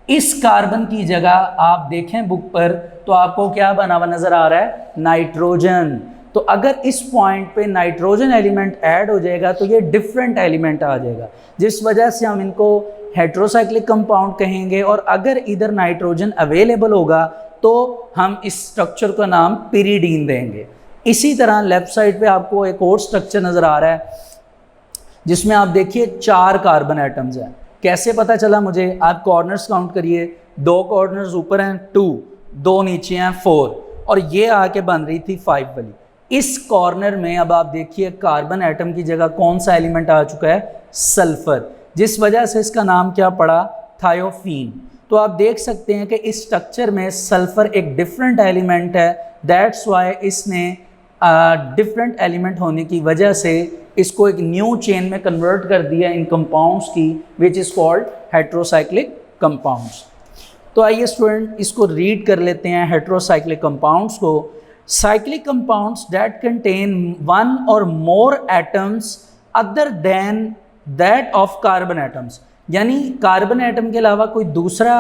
इस कार्बन की जगह आप देखें बुक पर तो आपको क्या बना हुआ नजर आ रहा है? नाइट्रोजन। तो अगर इस पॉइंट पे नाइट्रोजन एलिमेंट ऐड हो जाएगा तो ये डिफरेंट एलिमेंट आ जाएगा, जिस वजह से हम इनको हेट्रोसाइक्लिक कंपाउंड कहेंगे। और अगर इधर नाइट्रोजन अवेलेबल होगा तो हम इस स्ट्रक्चर का नाम पिरिडीन देंगे। इसी तरह लेफ्ट साइड पे आपको एक और स्ट्रक्चर नज़र आ रहा है जिसमें आप देखिए 4 कार्बन एटम्स हैं। कैसे पता चला मुझे? आप कॉर्नर्स काउंट करिए, 2 कॉर्नर्स ऊपर हैं 2, 2 नीचे हैं 4, और ये आके बन रही थी 5 वाली। इस कॉर्नर में अब आप देखिए कार्बन एटम की जगह कौन सा एलिमेंट आ चुका है? सल्फर, जिस वजह से इसका नाम क्या पड़ा? थायोफीन। तो आप देख सकते हैं कि इस स्ट्रक्चर में सल्फर एक डिफरेंट एलिमेंट है, दैट्स वाई इसने डिफरेंट एलिमेंट होने की वजह से इसको एक न्यू चेन में कन्वर्ट कर दिया इन कंपाउंड्स की, विच इज़ कॉल्ड हेट्रोसाइक्लिक कंपाउंड्स। तो आइए स्टूडेंट इसको रीड कर लेते हैं हेट्रोसाइक्लिक कंपाउंड्स को। Cyclic compounds that contain 1 or more atoms other than that of carbon atoms, यानी कार्बन एटम के अलावा कोई दूसरा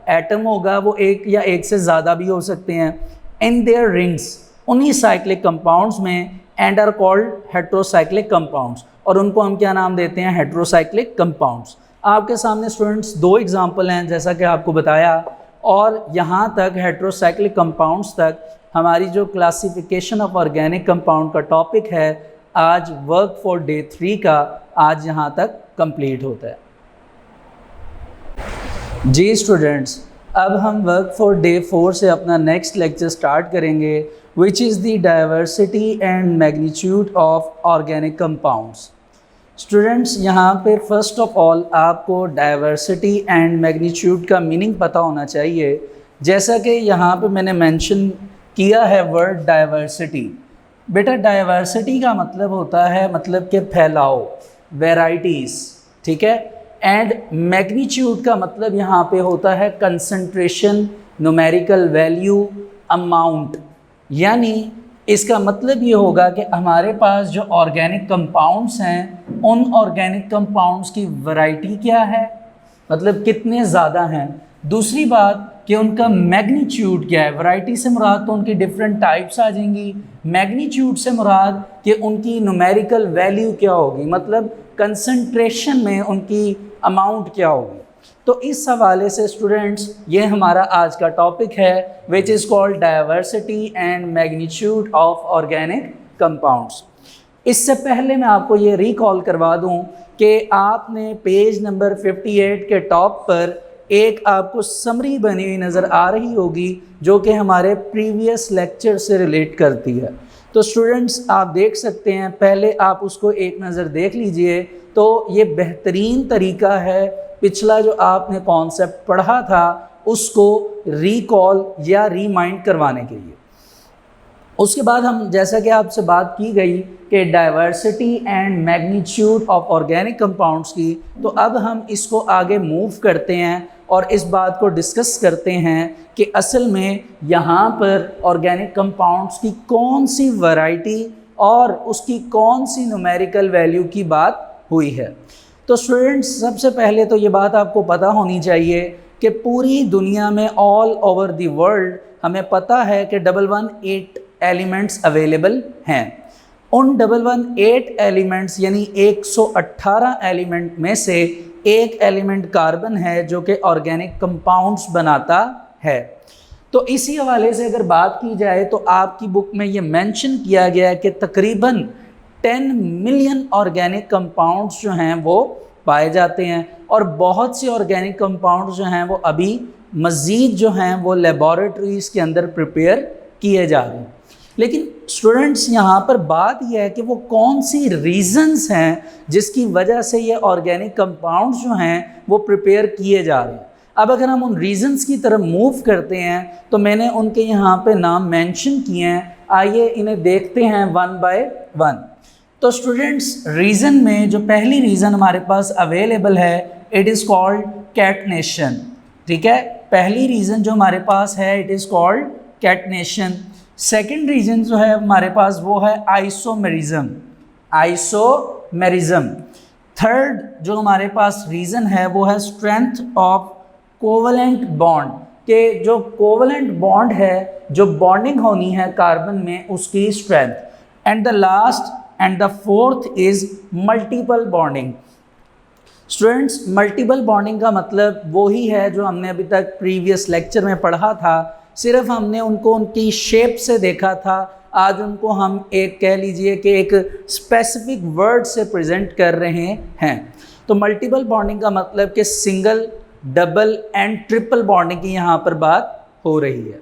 एटम होगा, वो एक या एक से ज़्यादा भी हो सकते हैं, इन देयर रिंग्स, उन्हीं साइक्लिक कंपाउंड्स में, and are called heterocyclic compounds, और उनको हम क्या नाम देते हैं? Heterocyclic compounds. आपके सामने स्टूडेंट्स 2 एग्जाम्पल हैं जैसा कि आपको बताया, और यहाँ तक हेट्रोसाइक्लिक कंपाउंड्स तक हमारी जो क्लासिफिकेशन ऑफ ऑर्गेनिक कंपाउंड का टॉपिक है आज वर्क फॉर डे 3 का, आज यहाँ तक कंप्लीट होता है। जी स्टूडेंट्स, अब हम वर्क फॉर डे 4 से अपना नेक्स्ट लेक्चर स्टार्ट करेंगे, which is the diversity and magnitude of organic compounds. Students, यहाँ पे फर्स्ट ऑफ ऑल आपको डाइवर्सिटी एंड मैग्नीट्यूड का मीनिंग पता होना चाहिए। जैसा कि यहाँ पे मैंने मेंशन किया है वर्ड डाइवर्सिटी। बेटा डाइवर्सिटी का मतलब होता है मतलब कि फैलाव, वैराइटीज़, ठीक है। एंड मैग्नीट्यूड का मतलब यहाँ पे होता है कंसंट्रेशन, न्यूमेरिकल वैल्यू, अमाउंट। यानी इसका मतलब ये होगा कि हमारे पास जो ऑर्गेनिक कंपाउंड्स हैं उन ऑर्गेनिक कंपाउंड्स की वैरायटी क्या है, मतलब कितने ज़्यादा हैं। दूसरी बात कि उनका मैग्नीट्यूड क्या है। वैरायटी से मुराद तो उनकी डिफरेंट टाइप्स आ जाएंगी, मैग्नीट्यूड से मुराद कि उनकी न्यूमेरिकल वैल्यू क्या होगी, मतलब कंसंट्रेशन में उनकी अमाउंट क्या होगी। तो इस हवाले से स्टूडेंट्स ये हमारा आज का टॉपिक है which is called diversity and magnitude of organic compounds. इससे पहले मैं आपको ये रिकॉल करवा दूं कि आपने पेज नंबर 58 के टॉप पर एक आपको समरी बनी हुई नज़र आ रही होगी जो कि हमारे प्रीवियस लेक्चर से रिलेट करती है। तो स्टूडेंट्स आप देख सकते हैं, पहले आप उसको एक नज़र देख लीजिए। तो ये बेहतरीन तरीका है पिछला जो आपने कॉन्सेप्ट पढ़ा था उसको रिकॉल या रिमाइंड करवाने के लिए। उसके बाद हम, जैसा कि आपसे बात की गई कि diversity and magnitude of organic compounds की, तो अब हम इसको आगे मूव करते हैं और इस बात को डिस्कस करते हैं कि असल में यहाँ पर ऑर्गेनिक कंपाउंड्स की कौन सी वैरायटी और उसकी कौन सी न्यूमेरिकल वैल्यू की बात हुई है। तो स्टूडेंट्स सबसे पहले तो ये बात आपको पता होनी चाहिए कि पूरी दुनिया में ऑल ओवर द वर्ल्ड हमें पता है कि 118 एलिमेंट्स अवेलेबल हैं। उन 118 एलिमेंट्स यानी 118 एलिमेंट में से एक एलिमेंट कार्बन है जो कि ऑर्गेनिक कंपाउंड्स बनाता है। तो इसी हवाले से अगर बात की जाए तो आपकी बुक में ये मेंशन किया गया है कि तकरीबन 10 मिलियन ऑर्गेनिक कंपाउंड्स जो हैं वो पाए जाते हैं, और बहुत से ऑर्गेनिक कंपाउंड्स जो हैं वो अभी मज़ीद जो हैं वो लेबॉरेटरीज़ के अंदर प्रिपेयर किए जा रहे हैं। लेकिन स्टूडेंट्स यहाँ पर बात यह है कि वो कौन सी रीज़न्स हैं जिसकी वजह से ये ऑर्गेनिक कंपाउंड्स जो हैं वो प्रिपेयर किए जा रहे हैं। अब अगर हम उन रीज़न्स की तरफ मूव करते हैं तो मैंने उनके यहाँ पे नाम मेंशन किए हैं, आइए इन्हें देखते हैं वन बाय वन। तो स्टूडेंट्स रीज़न में जो पहली रीज़न हमारे पास अवेलेबल है इट इज़ कॉल्ड कैटनेशन। ठीक है, पहली रीज़न जो हमारे पास है it is called catenation. Second reason जो है हमारे पास वो है आइसोमेरिज्म, आइसोमेरिज्म। थर्ड जो हमारे पास रीज़न है वो है स्ट्रेंथ ऑफ कोवलेंट बॉन्ड, के जो कोवलेंट बॉन्ड है, जो बॉन्डिंग होनी है कार्बन में उसकी strength. And the last and the fourth is multiple bonding. Students, multiple bonding का मतलब वो ही है जो हमने अभी तक प्रीवियस लेक्चर में पढ़ा था, सिर्फ हमने उनको उनकी शेप से देखा था, आज उनको हम एक कह लीजिए कि एक स्पेसिफिक वर्ड से प्रेजेंट कर रहे हैं। तो मल्टीपल बॉन्डिंग का मतलब कि single, double and triple bonding की यहाँ पर बात हो रही है।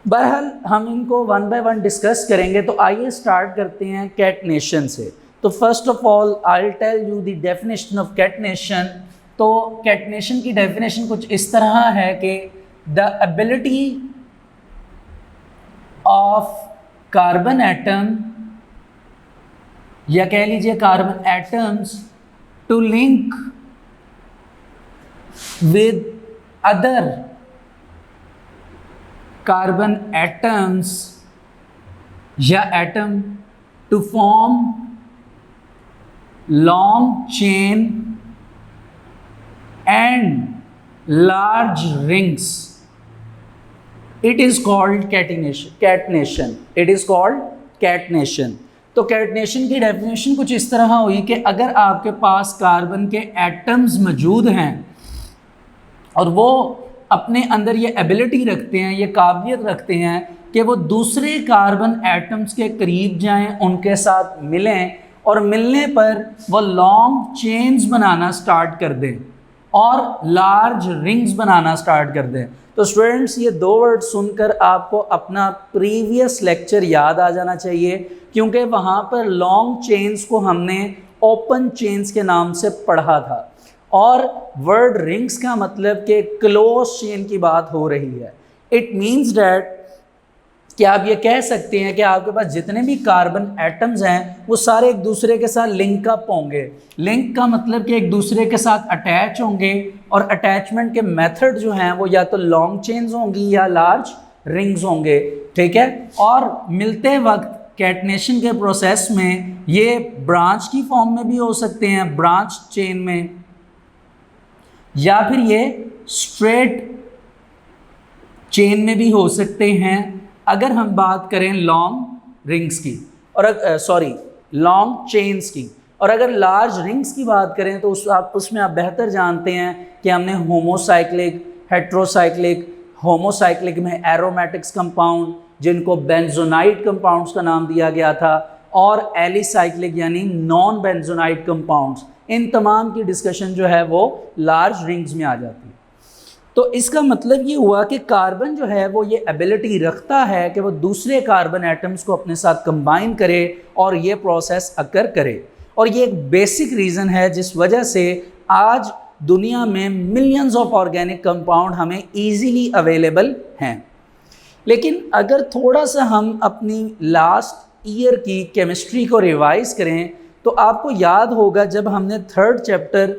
बहरहाल हम इनको वन बाय वन डिस्कस करेंगे। तो आइए स्टार्ट करते हैं कैटनेशन से। तो first of all I will tell you the definition of catenation. तो कैटनेशन की डेफिनेशन कुछ इस तरह है कि the ability of carbon atom, या कह लीजिए carbon atoms, to link with other carbon atoms या atom to form long chain and large rings. It is called catenation. It is called catenation. तो कैटनेशन की डेफिनेशन कुछ इस तरह हुई कि अगर आपके पास कार्बन के एटम्स मौजूद हैं और वो अपने अंदर ये एबिलिटी रखते हैं, ये काबिलियत रखते हैं कि वो दूसरे कार्बन एटम्स के करीब जाएं, उनके साथ मिलें और मिलने पर वो लॉन्ग चेन्स बनाना स्टार्ट कर दें और लार्ज रिंग्स बनाना स्टार्ट कर दें। तो स्टूडेंट्स, ये दो वर्ड सुनकर आपको अपना प्रीवियस लेक्चर याद आ जाना चाहिए, क्योंकि वहाँ पर लॉन्ग चेन्स को हमने ओपन चेन्स के नाम से पढ़ा था और वर्ड रिंग्स का मतलब कि क्लोज चेन की बात हो रही है। इट मीन्स डैट कि आप ये कह सकते हैं कि आपके पास जितने भी कार्बन एटम्स हैं वो सारे एक दूसरे के साथ लिंक अप होंगे। लिंक का मतलब कि एक दूसरे के साथ अटैच होंगे और अटैचमेंट के मेथड जो हैं वो या तो लॉन्ग चेन्स होंगी या लार्ज रिंग्स होंगे। ठीक है, और मिलते वक्त कैटनेशन के प्रोसेस में ये ब्रांच की फॉर्म में भी हो सकते हैं, ब्रांच चेन में, या फिर ये स्ट्रेट चेन में भी हो सकते हैं अगर हम बात करें लॉन्ग रिंग्स की, और लॉन्ग चेन्स की। और अगर लार्ज रिंग्स की बात करें तो उसमें आप बेहतर जानते हैं कि हमने होमोसाइक्लिक, हेट्रोसाइक्लिक, होमोसाइक्लिक में एरोमेटिक्स कंपाउंड जिनको बेंजोनाइट कंपाउंड्स का नाम दिया गया था, और एलिसाइक्लिक यानी नॉन बेंजोनाइट कंपाउंड्स, इन तमाम की डिस्कशन जो है वो लार्ज रिंग्स में आ जाती है। तो इसका मतलब ये हुआ कि कार्बन जो है वो ये एबिलिटी रखता है कि वो दूसरे कार्बन एटम्स को अपने साथ कंबाइन करे और ये प्रोसेस अकर करे। और ये एक बेसिक रीज़न है जिस वजह से आज दुनिया में मिलियंस ऑफ ऑर्गेनिक कंपाउंड हमें ईजीली अवेलेबल हैं। लेकिन अगर थोड़ा सा हम अपनी लास्ट ईयर की केमिस्ट्री को रिवाइज करें तो आपको याद होगा जब हमने third chapter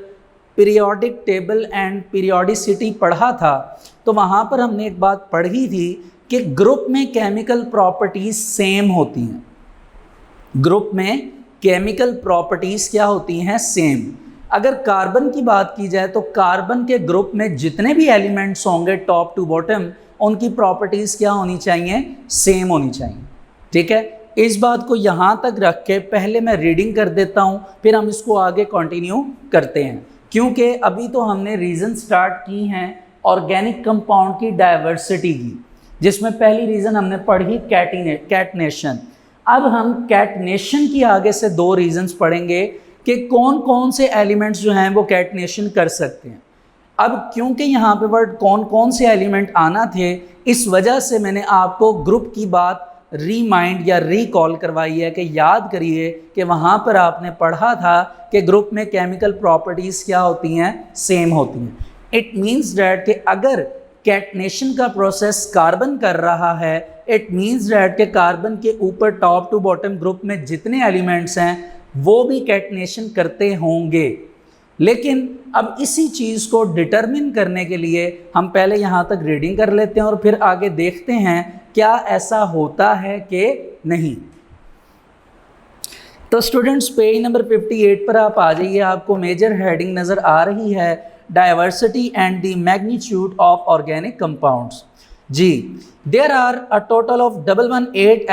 periodic table and periodicity पढ़ा था तो वहाँ पर हमने एक बात पढ़ी थी कि ग्रुप में केमिकल प्रॉपर्टीज़ सेम होती हैं। ग्रुप में केमिकल प्रॉपर्टीज़ क्या होती हैं? सेम। अगर कार्बन की बात की जाए तो कार्बन के ग्रुप में जितने भी एलिमेंट्स होंगे टॉप टू बॉटम, उनकी प्रॉपर्टीज़ क्या होनी चाहिए? सेम होनी चाहिए। ठीक है, इस बात को यहाँ तक रख के पहले मैं रीडिंग कर देता हूँ, फिर हम इसको आगे कंटिन्यू करते हैं, क्योंकि अभी तो हमने रीज़न स्टार्ट की हैं ऑर्गेनिक कंपाउंड की डाइवर्सिटी की, जिसमें पहली रीज़न हमने पढ़ी कैटनेशन। अब हम कैटनेशन की आगे से दो रीजंस पढ़ेंगे कि कौन कौन से एलिमेंट्स जो हैं वो कैटनेशन कर सकते हैं। अब क्योंकि यहाँ पे वर्ड कौन कौन से एलिमेंट आना थे, इस वजह से मैंने आपको ग्रुप की बात रीमाइंड या रिकॉल करवाई है कि याद करिए कि वहाँ पर आपने पढ़ा था कि ग्रुप में केमिकल प्रॉपर्टीज़ क्या होती हैं? सेम होती हैं। इट मीन्स डैट कि अगर कैटनेशन का प्रोसेस कार्बन कर रहा है, इट मीन्स दैट के कार्बन के ऊपर टॉप टू बॉटम ग्रुप में जितने एलिमेंट्स हैं वो भी कैटनेशन करते होंगे। लेकिन अब इसी चीज़ को डिटरमिन करने के लिए हम पहले यहाँ तक रीडिंग कर लेते हैं और फिर आगे देखते हैं क्या ऐसा होता है कि नहीं। तो स्टूडेंट्स पेज नंबर 58 पर आप आ जाइए, आपको मेजर हेडिंग नज़र आ रही है, diversity and the magnitude of organic compounds. जी, there are a total of 118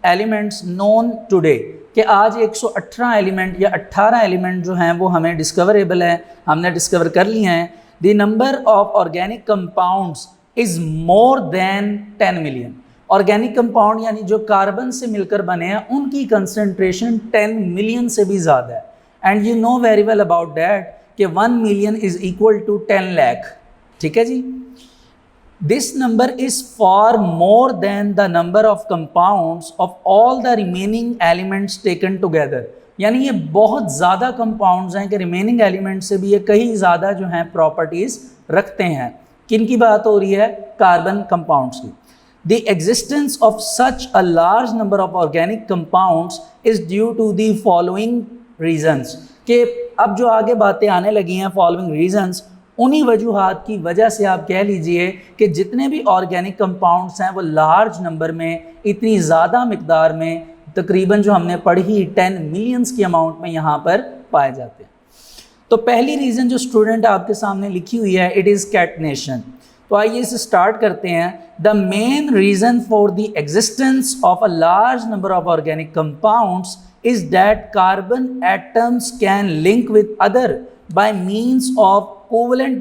elements known today, कि आज 118 एलिमेंट या 18 एलिमेंट जो हैं वो हमें डिस्कवरेबल हैं, हमने डिस्कवर कर लिए हैं। The number of organic compounds is more than 10 million. Organic compound यानी जो कार्बन से मिलकर बने हैं उनकी कंसंट्रेशन 10 मिलियन से भी ज़्यादा है। And you know very well about that कि 1 million is equal to 10 lakh. ठीक है जी। This number is far more than the number of compounds of all the remaining elements taken together. यानी ये बहुत ज़्यादा कंपाउंड्स हैं कि रिमेनिंग एलिमेंट से भी ये कहीं ज़्यादा जो हैं प्रॉपर्टीज़ रखते हैं। किन की बात हो रही है? कार्बन कंपाउंड्स की। The existence of such a large number of organic compounds is due to the following reasons, कि अब जो आगे बातें आने लगी हैं following reasons, उन्हीं वजूहात की वजह से आप कह लीजिए कि जितने भी ऑर्गेनिक कंपाउंड्स हैं वो लार्ज नंबर में, इतनी ज़्यादा मिकदार में, तकरीबन जो हमने पढ़ी 10 मिलियंस की अमाउंट में यहाँ पर पाए जाते हैं। तो पहली रीज़न जो स्टूडेंट आपके सामने लिखी हुई है, इट इज़ कैटनेशन। तो आइए इसे स्टार्ट करते हैं। The main reason for the existence of a large number of organic compounds is that carbon atoms can link with other by means of covalent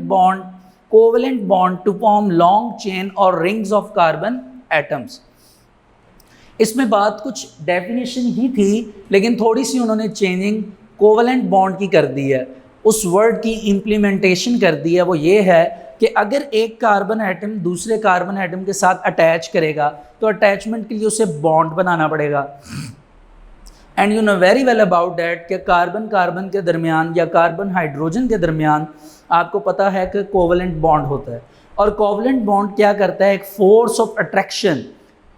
bond to form long chain और rings of carbon atoms. इसमें बात कुछ definition ही थी, लेकिन थोड़ी सी उन्होंने changing covalent bond की कर दी है, उस वर्ड की इम्प्लीमेंटेशन कर दी है। वो ये है कि अगर एक कार्बन एटम दूसरे कार्बन एटम के साथ अटैच करेगा तो अटैचमेंट के लिए उसे बॉन्ड बनाना पड़ेगा। And you know very well about that कि कार्बन के दरमियान या कार्बन हाइड्रोजन के दरमियान आपको पता है कि कोवेलेंट बॉन्ड होता है। और कोवेलेंट बॉन्ड क्या करता है? एक force of attraction.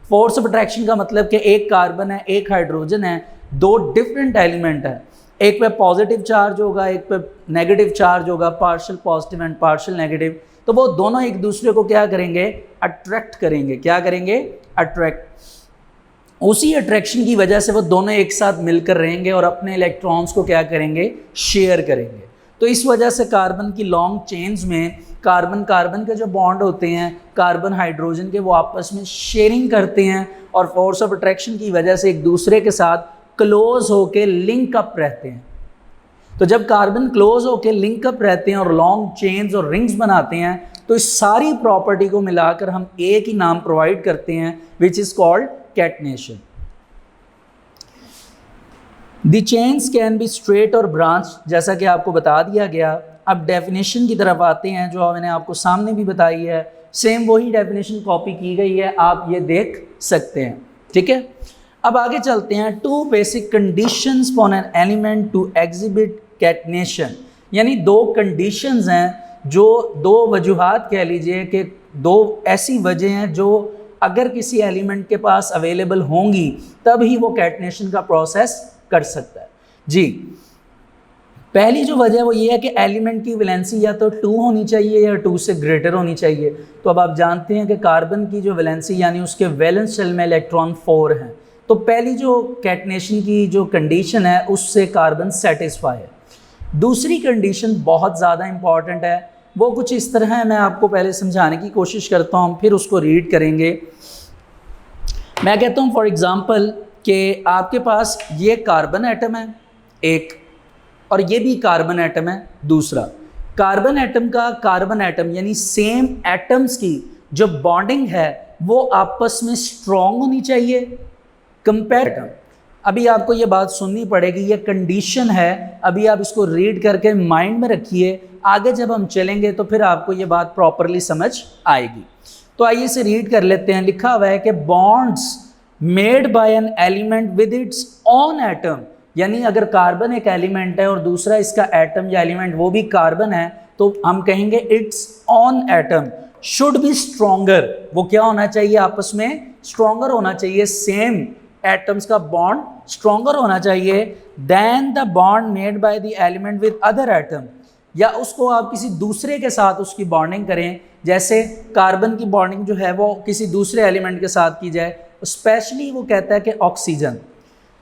Force of attraction का मतलब कि एक कार्बन है, एक हाइड्रोजन है, दो डिफरेंट एलिमेंट है, एक पे पॉजिटिव चार्ज होगा, एक पे नेगेटिव चार्ज होगा, partial positive and partial negative. तो वो दोनों एक दूसरे को क्या करेंगे? अट्रैक्ट करेंगे। क्या करेंगे? अट्रैक्ट। उसी अट्रैक्शन की वजह से वो दोनों एक साथ मिलकर रहेंगे और अपने इलेक्ट्रॉन्स को क्या करेंगे? शेयर करेंगे। तो इस वजह से कार्बन की लॉन्ग चेन्स में कार्बन के जो बॉन्ड होते हैं कार्बन हाइड्रोजन के, वो आपस में शेयरिंग करते हैं और फोर्स ऑफ अट्रैक्शन की वजह से एक दूसरे के साथ क्लोज होके लिंक अप रहते हैं। तो जब कार्बन क्लोज होके लिंक अप रहते हैं और लॉन्ग चेन्स और रिंग्स बनाते हैं तो इस सारी प्रॉपर्टी को मिलाकर हम एक ही नाम प्रोवाइड करते हैं, विच is called catenation. The chains can be straight और ब्रांच, जैसा कि आपको बता दिया गया। अब डेफिनेशन की तरफ आते हैं जो मैंने आपको सामने भी बताई है, सेम वही डेफिनेशन कॉपी की गई है, आप ये देख सकते हैं। ठीक है, अब आगे चलते हैं। Two basic conditions for an element to exhibit catenation, यानी दो कंडीशंस हैं, जो दो वजूहात कह लीजिए कि दो ऐसी वजह हैं जो अगर किसी एलिमेंट के पास अवेलेबल होंगी तब ही वो कैटनेशन का प्रोसेस कर सकता है। जी, पहली जो वजह है वो ये है कि एलिमेंट की वैलेंसी या तो 2 होनी चाहिए या 2 से ग्रेटर होनी चाहिए। तो अब आप जानते हैं कि कार्बन की जो वैलेंसी यानी उसके वैलेंस शेल में इलेक्ट्रॉन 4 हैं। तो पहली जो कैटनेशन की जो कंडीशन है उससे कार्बन सेटिस्फाई है। दूसरी कंडीशन बहुत ज़्यादा इंपॉर्टेंट है, वो कुछ इस तरह है, मैं आपको पहले समझाने की कोशिश करता हूँ फिर उसको रीड करेंगे। मैं कहता हूँ फॉर एग्ज़ाम्पल कि आपके पास ये कार्बन एटम है एक, और ये भी कार्बन एटम है दूसरा। कार्बन एटम का कार्बन एटम यानी सेम एटम्स की जो बॉन्डिंग है वो आपस में स्ट्रॉन्ग होनी चाहिए कंपेयर। अभी आपको ये बात सुननी पड़ेगी, ये कंडीशन है, अभी आप इसको रीड करके माइंड में रखिए, आगे जब हम चलेंगे तो फिर आपको ये बात प्रॉपरली समझ आएगी। तो आइए इसे रीड कर लेते हैं। लिखा हुआ है कि bonds made by an element with its own atom, यानी अगर कार्बन एक एलिमेंट है और दूसरा इसका एटम या एलिमेंट वो भी कार्बन है तो हम कहेंगे its own atom. Should be stronger, वो क्या होना चाहिए, आपस में स्ट्रॉन्गर होना चाहिए, सेम एटम्स का बॉन्ड स्ट्रॉन्गर होना चाहिए than the bond made by the element with other atom, या उसको आप किसी दूसरे के साथ उसकी बॉन्डिंग करें, जैसे कार्बन की बॉन्डिंग जो है वो किसी दूसरे एलिमेंट के साथ की जाए, स्पेशली वो कहता है कि ऑक्सीजन।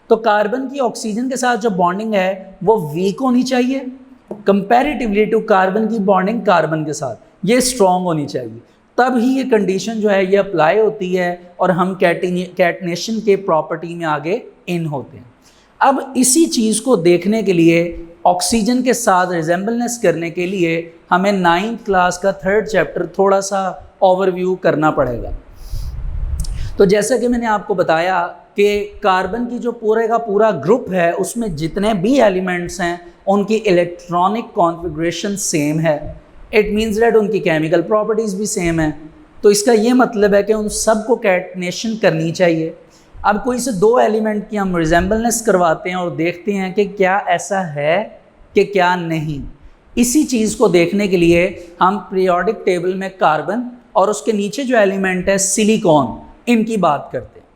तो कार्बन की ऑक्सीजन के साथ जो बॉन्डिंग है वो वीक होनी चाहिए कंपैरेटिवली टू कार्बन की बॉन्डिंग कार्बन के साथ, ये स्ट्रॉन्ग होनी चाहिए, तब ही ये कंडीशन जो है ये अप्लाई होती है और हम कैटनेशन के प्रॉपर्टी में आगे इन होते हैं। अब इसी चीज़ को देखने के लिए, ऑक्सीजन के साथ रिजेंबलनेस करने के लिए हमें 9th क्लास का 3rd चैप्टर थोड़ा सा ओवरव्यू करना पड़ेगा। तो जैसा कि मैंने आपको बताया कि कार्बन की जो पूरे का पूरा ग्रुप है उसमें जितने भी एलिमेंट्स हैं उनकी इलेक्ट्रॉनिक कॉन्फ़िगरेशन सेम है, इट मीन्स दैट उनकी केमिकल प्रॉपर्टीज़ भी सेम है। तो इसका ये मतलब है कि उन सब को कैटनेशन करनी चाहिए। अब कोई से दो एलिमेंट की हम रिजेंबलनेस करवाते हैं और देखते हैं कि क्या ऐसा है कि क्या नहीं। इसी चीज़ को देखने के लिए हम पीरियोडिक टेबल में कार्बन और उसके नीचे जो एलिमेंट है सिलिकॉन, इनकी बात करते हैं।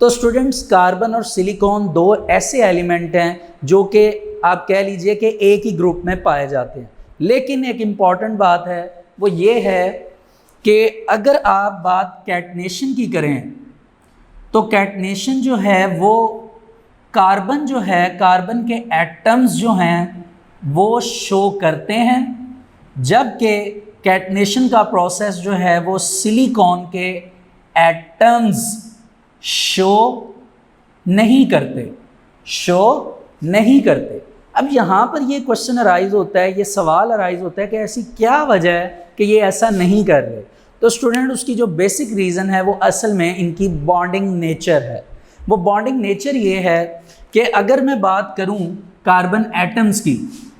तो स्टूडेंट्स, कार्बन और सिलिकॉन दो ऐसे एलिमेंट हैं जो कि आप कह लीजिए कि एक ही ग्रुप में पाए जाते हैं, लेकिन एक इम्पॉर्टेंट बात है वो ये है कि अगर आप बात कैटनेशन की करें तो कैटनेशन जो है वो कार्बन जो है, कार्बन के एटम्स जो हैं वो शो करते हैं, जबकि कैटनेशन का प्रोसेस जो है वो सिलिकॉन के एटम्स शो नहीं करते। अब यहाँ पर ये क्वेश्चन अराइज होता है, ये सवाल अराइज होता है कि ऐसी क्या वजह है कि ये ऐसा नहीं कर रहे। तो स्टूडेंट, उसकी जो बेसिक रीज़न है वो असल में इनकी बॉन्डिंग नेचर है। वो बॉन्डिंग नेचर ये है कि अगर मैं बात करूं कार्बन एटम्स की,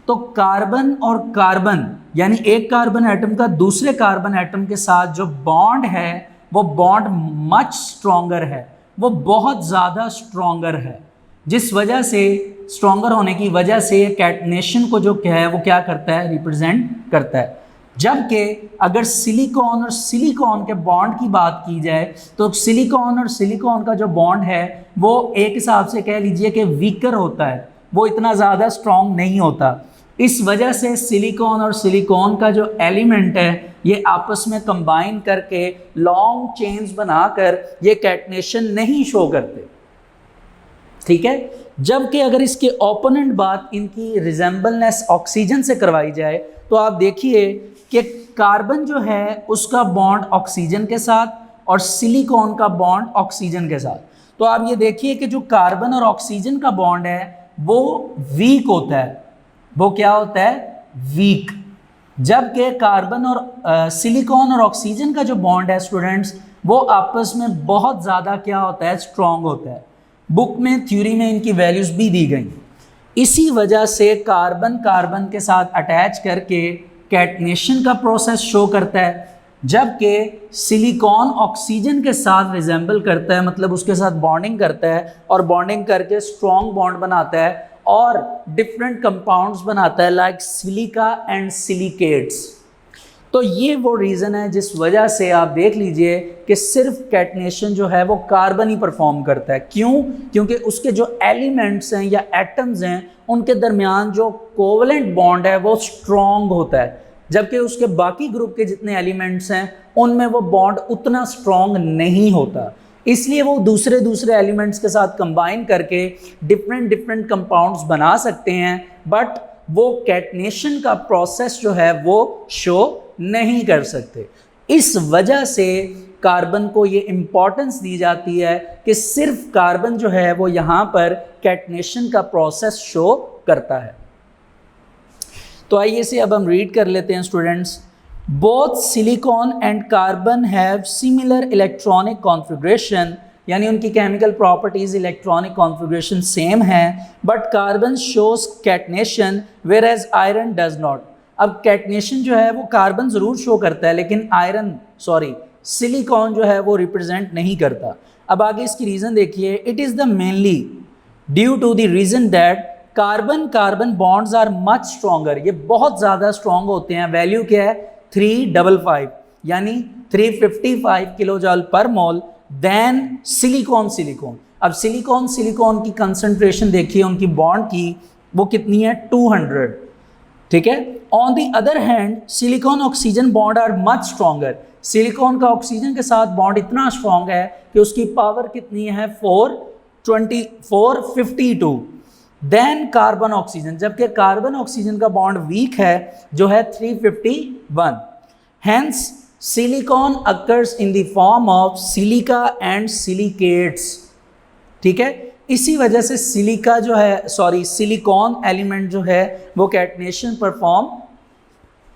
तो कार्बन और कार्बन यानी एक कार्बन एटम का दूसरे कार्बन एटम के साथ जो बॉन्ड है वो बॉन्ड मच स्ट्रॉन्गर है, वो बहुत ज़्यादा स्ट्रॉन्गर है, जिस वजह से स्ट्रॉन्गर होने की वजह से कैटनेशन को जो है वो क्या करता है, रिप्रेजेंट करता है। जबकि अगर सिलिकॉन और सिलिकॉन के बॉन्ड की बात की जाए तो सिलिकॉन और सिलिकॉन का जो बॉन्ड है वो एक हिसाब से कह लीजिए कि वीकर होता है, वो इतना ज़्यादा स्ट्रॉन्ग नहीं होता। इस वजह से सिलिकॉन और सिलिकॉन का जो एलिमेंट है ये आपस में कंबाइन करके लॉन्ग चेन्स बनाकर ये कैटनेशन नहीं शो करते, ठीक है। जबकि अगर इसके ओपोनेंट बात इनकी रिजेंबलनेस ऑक्सीजन से करवाई जाए तो आप देखिए कि कार्बन जो है उसका बॉन्ड ऑक्सीजन के साथ और सिलिकॉन का बॉन्ड ऑक्सीजन के साथ, तो आप ये देखिए कि जो कार्बन और ऑक्सीजन का बॉन्ड है वो वीक होता है, वो क्या होता है, वीक। जबकि कार्बन और सिलिकॉन और ऑक्सीजन का जो बॉन्ड है स्टूडेंट्स वो आपस में बहुत ज़्यादा क्या होता है, स्ट्रॉन्ग होता है। बुक में थ्योरी में इनकी वैल्यूज़ भी दी गई। इसी वजह से कार्बन कार्बन के साथ अटैच करके कैटनेशन का प्रोसेस शो करता है, जबकि सिलिकॉन ऑक्सीजन के साथ रिजेंबल करता है, मतलब उसके साथ बॉन्डिंग करता है और बॉन्डिंग करके स्ट्रॉन्ग बॉन्ड बनाता है और डिफरेंट कंपाउंड्स बनाता है लाइक सिलिका एंड सिलिकेट्स। तो ये वो रीज़न है जिस वजह से आप देख लीजिए कि सिर्फ कैटनेशन जो है वो कार्बन ही परफॉर्म करता है। क्यों? क्योंकि उसके जो एलिमेंट्स हैं या एटम्स हैं उनके दरमियान जो कोवलेंट बॉन्ड है वो स्ट्रॉन्ग होता है, जबकि उसके बाकी ग्रुप के जितने एलिमेंट्स हैं उनमें वो बॉन्ड उतना स्ट्रॉन्ग नहीं होता। इसलिए वो दूसरे एलिमेंट्स के साथ कंबाइन करके डिफरेंट कंपाउंड्स बना सकते हैं, बट वो कैटनेशन का प्रोसेस जो है वो शो नहीं कर सकते। इस वजह से कार्बन को ये इम्पॉर्टेंस दी जाती है कि सिर्फ कार्बन जो है वो यहाँ पर कैटनेशन का प्रोसेस शो करता है। तो आइए से अब हम रीड कर लेते हैं students. Both silicon and carbon have similar electronic configuration, यानी उनकी chemical properties electronic configuration same है, but carbon shows catenation whereas iron does not. अब कैटनेशन जो है वो कार्बन ज़रूर शो करता है लेकिन सिलिकॉन जो है वो रिप्रेजेंट नहीं करता। अब आगे इसकी रीज़न देखिए। It is the mainly due to the reason that carbon carbon bonds are much stronger, ये बहुत ज़्यादा स्ट्रॉन्ग होते हैं। वैल्यू क्या है 355, यानी 355 किलोजूल पर मोल देन सिलिकॉन। अब सिलिकॉन की कंसंट्रेशन देखिए उनकी बॉन्ड की, वो कितनी है 200, ठीक है। On the other hand silicon oxygen bond are much stronger. Silicon का ऑक्सीजन के साथ बॉन्ड इतना स्ट्रॉन्ग है कि उसकी पावर कितनी है 452। देन कार्बन ऑक्सीजन, जबकि कार्बन ऑक्सीजन का बॉन्ड वीक है जो है 351। Hence silicon occurs in the form of silica and silicates, ठीक है। इसी वजह से सिलिकॉन एलिमेंट जो है वो कैटनेशन परफॉर्म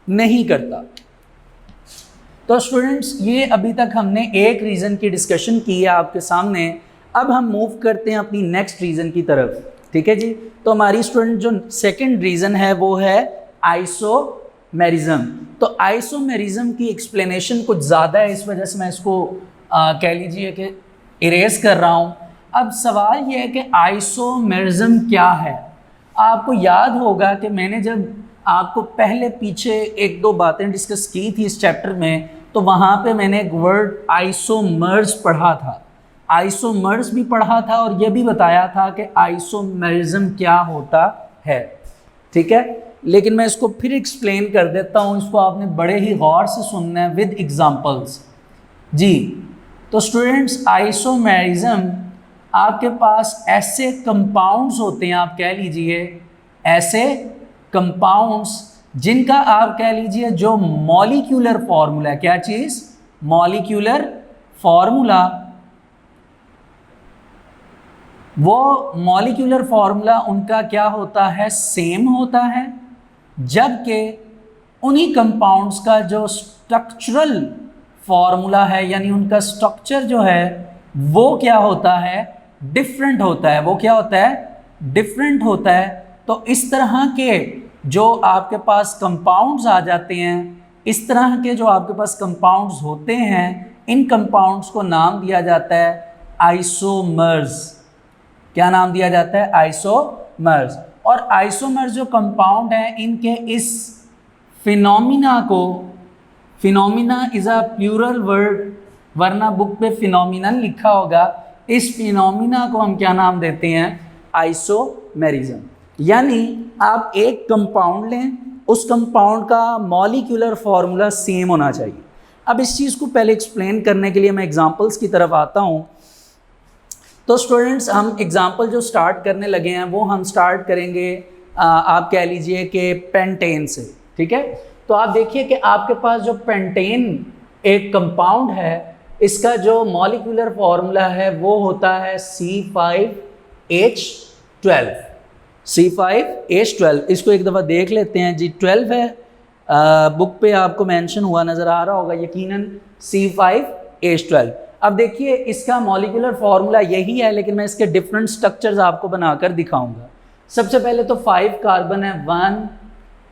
नहीं करता। तो स्टूडेंट्स, ये अभी तक हमने एक रीज़न की डिस्कशन की है आपके सामने। अब हम मूव करते हैं अपनी नेक्स्ट रीज़न की तरफ, ठीक है जी। तो हमारी स्टूडेंट जो सेकंड रीज़न है वो है आइसोमेरिज्म। तो आइसोमेरिज्म की एक्सप्लेनेशन कुछ ज़्यादा है, इस वजह से मैं इसको कह लीजिए कि इरेज कर रहा हूँ। अब सवाल ये है कि आइसोमेरिज्म क्या है। आपको याद होगा कि मैंने जब आपको पहले पीछे एक दो बातें डिस्कस की थी इस चैप्टर में, तो वहाँ पे मैंने एक वर्ड आइसोमर्स पढ़ा था, आइसोमर्स भी पढ़ा था और ये भी बताया था कि आइसोमेरिज्म क्या होता है, ठीक है। लेकिन मैं इसको फिर एक्सप्लेन कर देता हूँ, इसको आपने बड़े ही गौर से सुनना है विद एग्जांपल्स जी। तो स्टूडेंट्स, आइसोमेरिज्म आपके पास ऐसे कंपाउंड्स होते हैं, आप कह लीजिए ऐसे कंपाउंड्स जिनका आप कह लीजिए जो मॉलिक्यूलर फॉर्मूला, क्या चीज़, मॉलिक्यूलर फॉर्मूला, वो मॉलिक्यूलर फॉर्मूला उनका क्या होता है, सेम होता है, जबकि उन्हीं कंपाउंड्स का जो स्ट्रक्चरल फॉर्मूला है यानी उनका स्ट्रक्चर जो है वो क्या होता है, डिफरेंट होता है। वो क्या होता है, डिफरेंट होता है। तो इस तरह के जो आपके पास कंपाउंड्स आ जाते हैं, इस तरह के जो आपके पास कंपाउंड्स होते हैं, इन कंपाउंड्स को नाम दिया जाता है आइसोमर्स। क्या नाम दिया जाता है, आइसोमर्स। और आइसोमर्स जो कंपाउंड हैं, इनके इस फिनोमिना को, phenomena is a plural word, वरना बुक पे फिनोमिनन लिखा होगा, इस फिनोमिना को हम क्या नाम देते हैं, आइसोमेरिज्म। यानी आप एक कंपाउंड लें, उस कंपाउंड का मॉलिक्यूलर फॉर्मूला सेम होना चाहिए। अब इस चीज़ को पहले एक्सप्लेन करने के लिए मैं एग्जांपल्स की तरफ आता हूँ। तो स्टूडेंट्स, हम एग्जांपल जो स्टार्ट करने लगे हैं वो हम स्टार्ट करेंगे आप कह लीजिए कि पेंटेन से, ठीक है। तो आप देखिए कि आपके पास जो पेंटेन एक कंपाउंड है, इसका जो मॉलिक्यूलर फॉर्मूला है वो होता है C5H12। C5H12, इसको एक दफ़ा देख लेते हैं जी। 12 है, बुक पे आपको मेंशन हुआ नज़र आ रहा होगा यकीनन, C5H12। अब देखिए इसका मॉलिक्यूलर फार्मूला यही है, लेकिन मैं इसके डिफरेंट स्ट्रक्चर्स आपको बनाकर दिखाऊंगा। सबसे पहले तो 5 कार्बन है, 1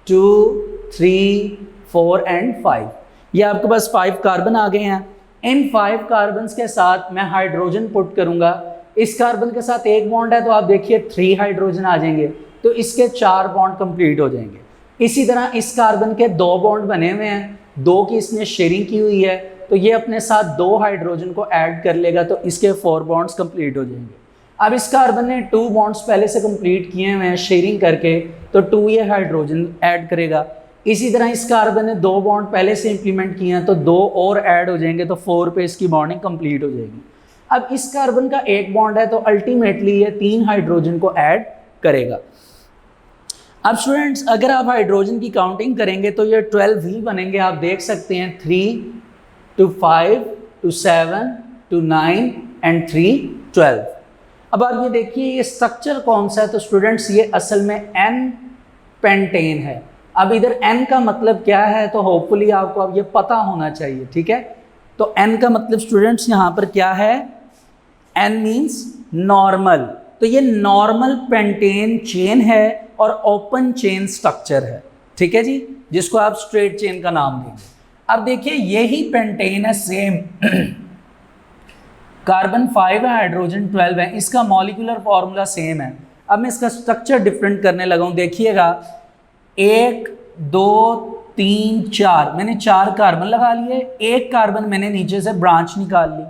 2 3 4 एंड 5। ये आपके पास 5 कार्बन आ गए हैं। इन 5 कार्बन के साथ मैं हाइड्रोजन पुट करूंगा। इस कार्बन के साथ एक बॉन्ड है तो आप देखिए 3 हाइड्रोजन आ जाएंगे, तो इसके 4 बॉन्ड कंप्लीट हो जाएंगे। इसी तरह इस कार्बन के 2 बॉन्ड बने हुए हैं, 2 की इसने शेयरिंग की हुई है, तो ये अपने साथ 2 हाइड्रोजन को ऐड कर लेगा, तो इसके 4 बॉन्ड्स कंप्लीट हो जाएंगे। अब इस कार्बन ने 2 बॉन्ड्स पहले से कंप्लीट किए हुए हैं शेयरिंग करके, तो 2 ये हाइड्रोजन ऐड करेगा। इसी तरह इस कार्बन ने 2 बॉन्ड पहले से इंप्लीमेंट किए हैं, तो 2 और ऐड हो जाएंगे, तो 4 पे इसकी बॉन्डिंग कंप्लीट हो जाएगी। अब इस कार्बन का 1 बॉन्ड है, तो अल्टीमेटली ये 3 हाइड्रोजन को ऐड करेगा। अब स्टूडेंट्स, अगर आप हाइड्रोजन की काउंटिंग करेंगे तो ये 12 ही बनेंगे। आप देख सकते हैं 3 to 5 to 7 to 9 and 3 12। अब आप ये देखिए ये स्ट्रक्चर कौन सा है, तो स्टूडेंट्स ये असल में N पेंटेन है। अब इधर N का मतलब क्या है, तो होपफुली आपको अब ये पता होना चाहिए, ठीक है। तो N का मतलब स्टूडेंट्स यहाँ पर क्या है, N मीन्स नॉर्मल। तो ये नॉर्मल पेंटेन चेन है और ओपन चेन स्ट्रक्चर है, ठीक है जी, जिसको आप स्ट्रेट चेन का नाम देंगे। अब देखिए यही पेंटेन है, सेम कार्बन 5 है, हाइड्रोजन 12 है, इसका मॉलिक्यूलर फॉर्मूला सेम है। अब मैं इसका स्ट्रक्चर डिफरेंट करने लगा हूँ। देखिएगा 1 2 3 4, मैंने 4 कार्बन लगा लिए, एक कार्बन मैंने नीचे से ब्रांच निकाल ली।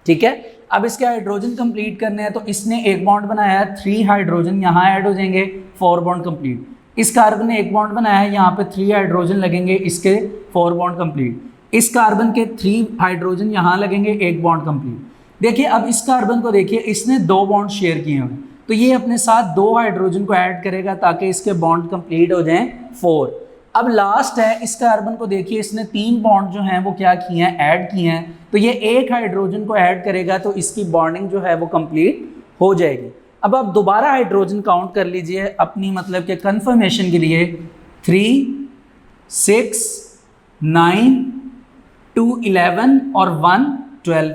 ठीक है, अब इसके हाइड्रोजन कंप्लीट करने हैं, तो इसने एक बॉन्ड बनाया है, 3 हाइड्रोजन यहाँ ऐड हो जाएंगे, 4 बॉन्ड कंप्लीट। इस कार्बन ने एक बॉन्ड बनाया है, यहाँ पे 3 हाइड्रोजन लगेंगे, इसके 4 बॉन्ड कंप्लीट। इस कार्बन के 3 हाइड्रोजन यहाँ लगेंगे, एक बॉन्ड कंप्लीट। देखिए अब इस कार्बन को देखिए, इसने 2 बॉन्ड शेयर किए हुए, तो ये अपने साथ 2 हाइड्रोजन को ऐड करेगा ताकि इसके बॉन्ड कंप्लीट हो जाएं 4। अब लास्ट है, इस कार्बन को देखिए, इसने 3 बॉन्ड जो हैं वो क्या किए हैं, ऐड किए हैं, तो ये एक हाइड्रोजन को ऐड करेगा तो इसकी बॉन्डिंग जो है वो कंप्लीट हो जाएगी। अब आप दोबारा हाइड्रोजन काउंट कर लीजिए अपनी मतलब के कंफर्मेशन के लिए, 3 6 9 2 11 और 1 12।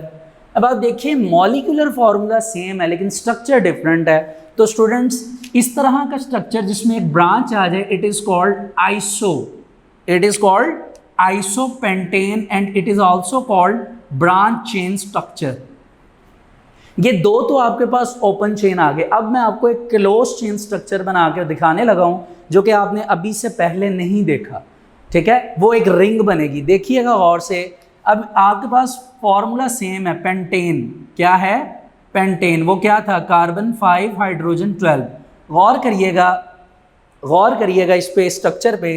अब आप देखिए मॉलिक्यूलर फार्मूला सेम है लेकिन स्ट्रक्चर डिफरेंट है। तो स्टूडेंट्स इस तरह का स्ट्रक्चर जिसमें एक ब्रांच आ जाए, it is called iso, it is called isopentane and it is also called branch chain structure. ये दो तो आपके पास ओपन चेन आ गए। अब मैं आपको एक क्लोज चेन स्ट्रक्चर बना के दिखाने लगा हूं जो कि आपने अभी से पहले नहीं देखा। ठीक है, वो एक रिंग बनेगी, देखिएगा गौर से। अब आपके पास फॉर्मूला सेम है, पेंटेन। क्या है? पेंटेन। वो क्या था? Carbon 5 hydrogen 12। गौर करिएगा, गौर करिएगा इस पे, स्ट्रक्चर पे।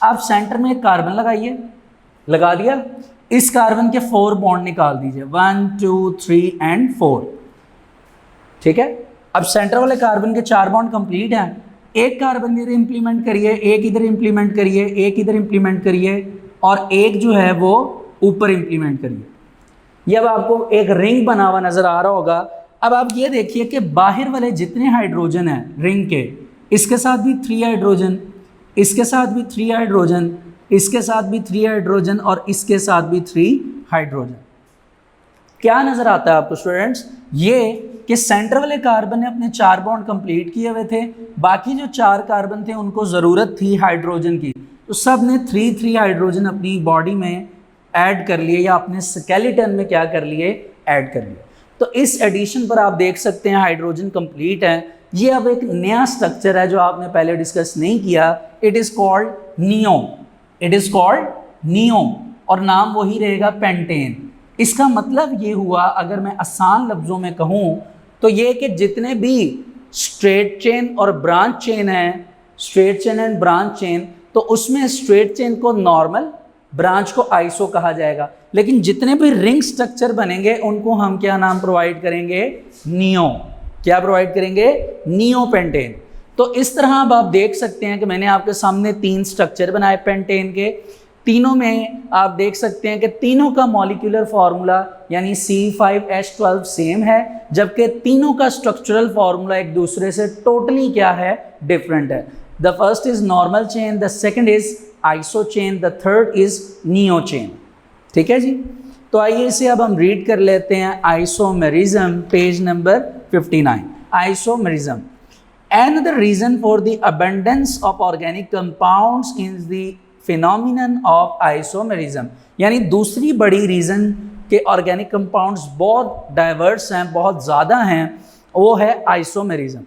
आप सेंटर में एक कार्बन लगाइए, लगा दिया। इस कार्बन के 4 बॉन्ड निकाल दीजिए, 1 2 3 एंड 4। ठीक है, अब सेंटर वाले कार्बन के 4 बॉन्ड कंप्लीट हैं। एक कार्बन इधर इंप्लीमेंट करिए, एक इधर इंप्लीमेंट करिए, एक इधर इंप्लीमेंट करिए और एक जो है वो ऊपर इंप्लीमेंट करिए। ये अब आपको एक रिंग बना हुआ नजर आ रहा होगा। अब आप ये देखिए कि बाहर वाले जितने हाइड्रोजन हैं रिंग के, इसके साथ भी 3 हाइड्रोजन, इसके साथ भी 3 हाइड्रोजन, इसके साथ भी 3 हाइड्रोजन और इसके साथ भी 3 हाइड्रोजन। क्या नजर आता है आपको स्टूडेंट्स? ये कि सेंटर वाले कार्बन ने अपने 4 बॉन्ड कंप्लीट किए हुए थे, बाकी जो 4 कार्बन थे उनको ज़रूरत थी हाइड्रोजन की, तो सब ने 3 हाइड्रोजन अपनी बॉडी में ऐड कर लिए या अपने स्केलेटन में क्या कर लिए, ऐड कर लिए। तो इस एडिशन पर आप देख सकते हैं हाइड्रोजन कंप्लीट है। ये अब एक नया स्ट्रक्चर है जो आपने पहले डिस्कस नहीं किया। It is called neo, it is called neo और नाम वही रहेगा पेंटेन। इसका मतलब ये हुआ, अगर मैं आसान लफ्ज़ों में कहूँ तो ये कि जितने भी स्ट्रेट चेन और ब्रांच चेन हैं, straight chain and branch chain, तो उसमें स्ट्रेट चेन को नॉर्मल, ब्रांच को आइसो कहा जाएगा। लेकिन जितने भी रिंग स्ट्रक्चर बनेंगे उनको हम क्या नाम प्रोवाइड करेंगे? नियो। क्या प्रोवाइड करेंगे? Neo pentane. तो इस तरह अब आप देख सकते हैं कि मैंने आपके सामने 3 स्ट्रक्चर बनाए पेंटेन के। तीनों में आप देख सकते हैं कि तीनों का मॉलिक्यूलर फार्मूला यानी C5H12 सेम है, जबकि तीनों का स्ट्रक्चरल फार्मूला एक दूसरे से टोटली क्या है? डिफरेंट है। The first is normal chain, the second is iso chain, the third is neo chain. ठीक है जी, तो आइए इसे अब हम रीड कर लेते हैं। Isomerism, page number 59। Isomerism, another reason for the abundance of organic compounds is the phenomenon of isomerism। यानी दूसरी बड़ी रीज़न के ऑर्गेनिक कंपाउंड्स बहुत डाइवर्स हैं, बहुत ज़्यादा हैं, वो है isomerism.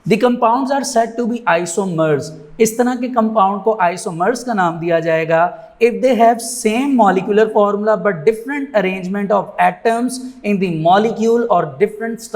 The compounds are said to be isomers। इस तरह के कंपाउंड को आइसोमर्स का नाम दिया जाएगा if they have same molecular formula but different arrangement of atoms in the molecule or different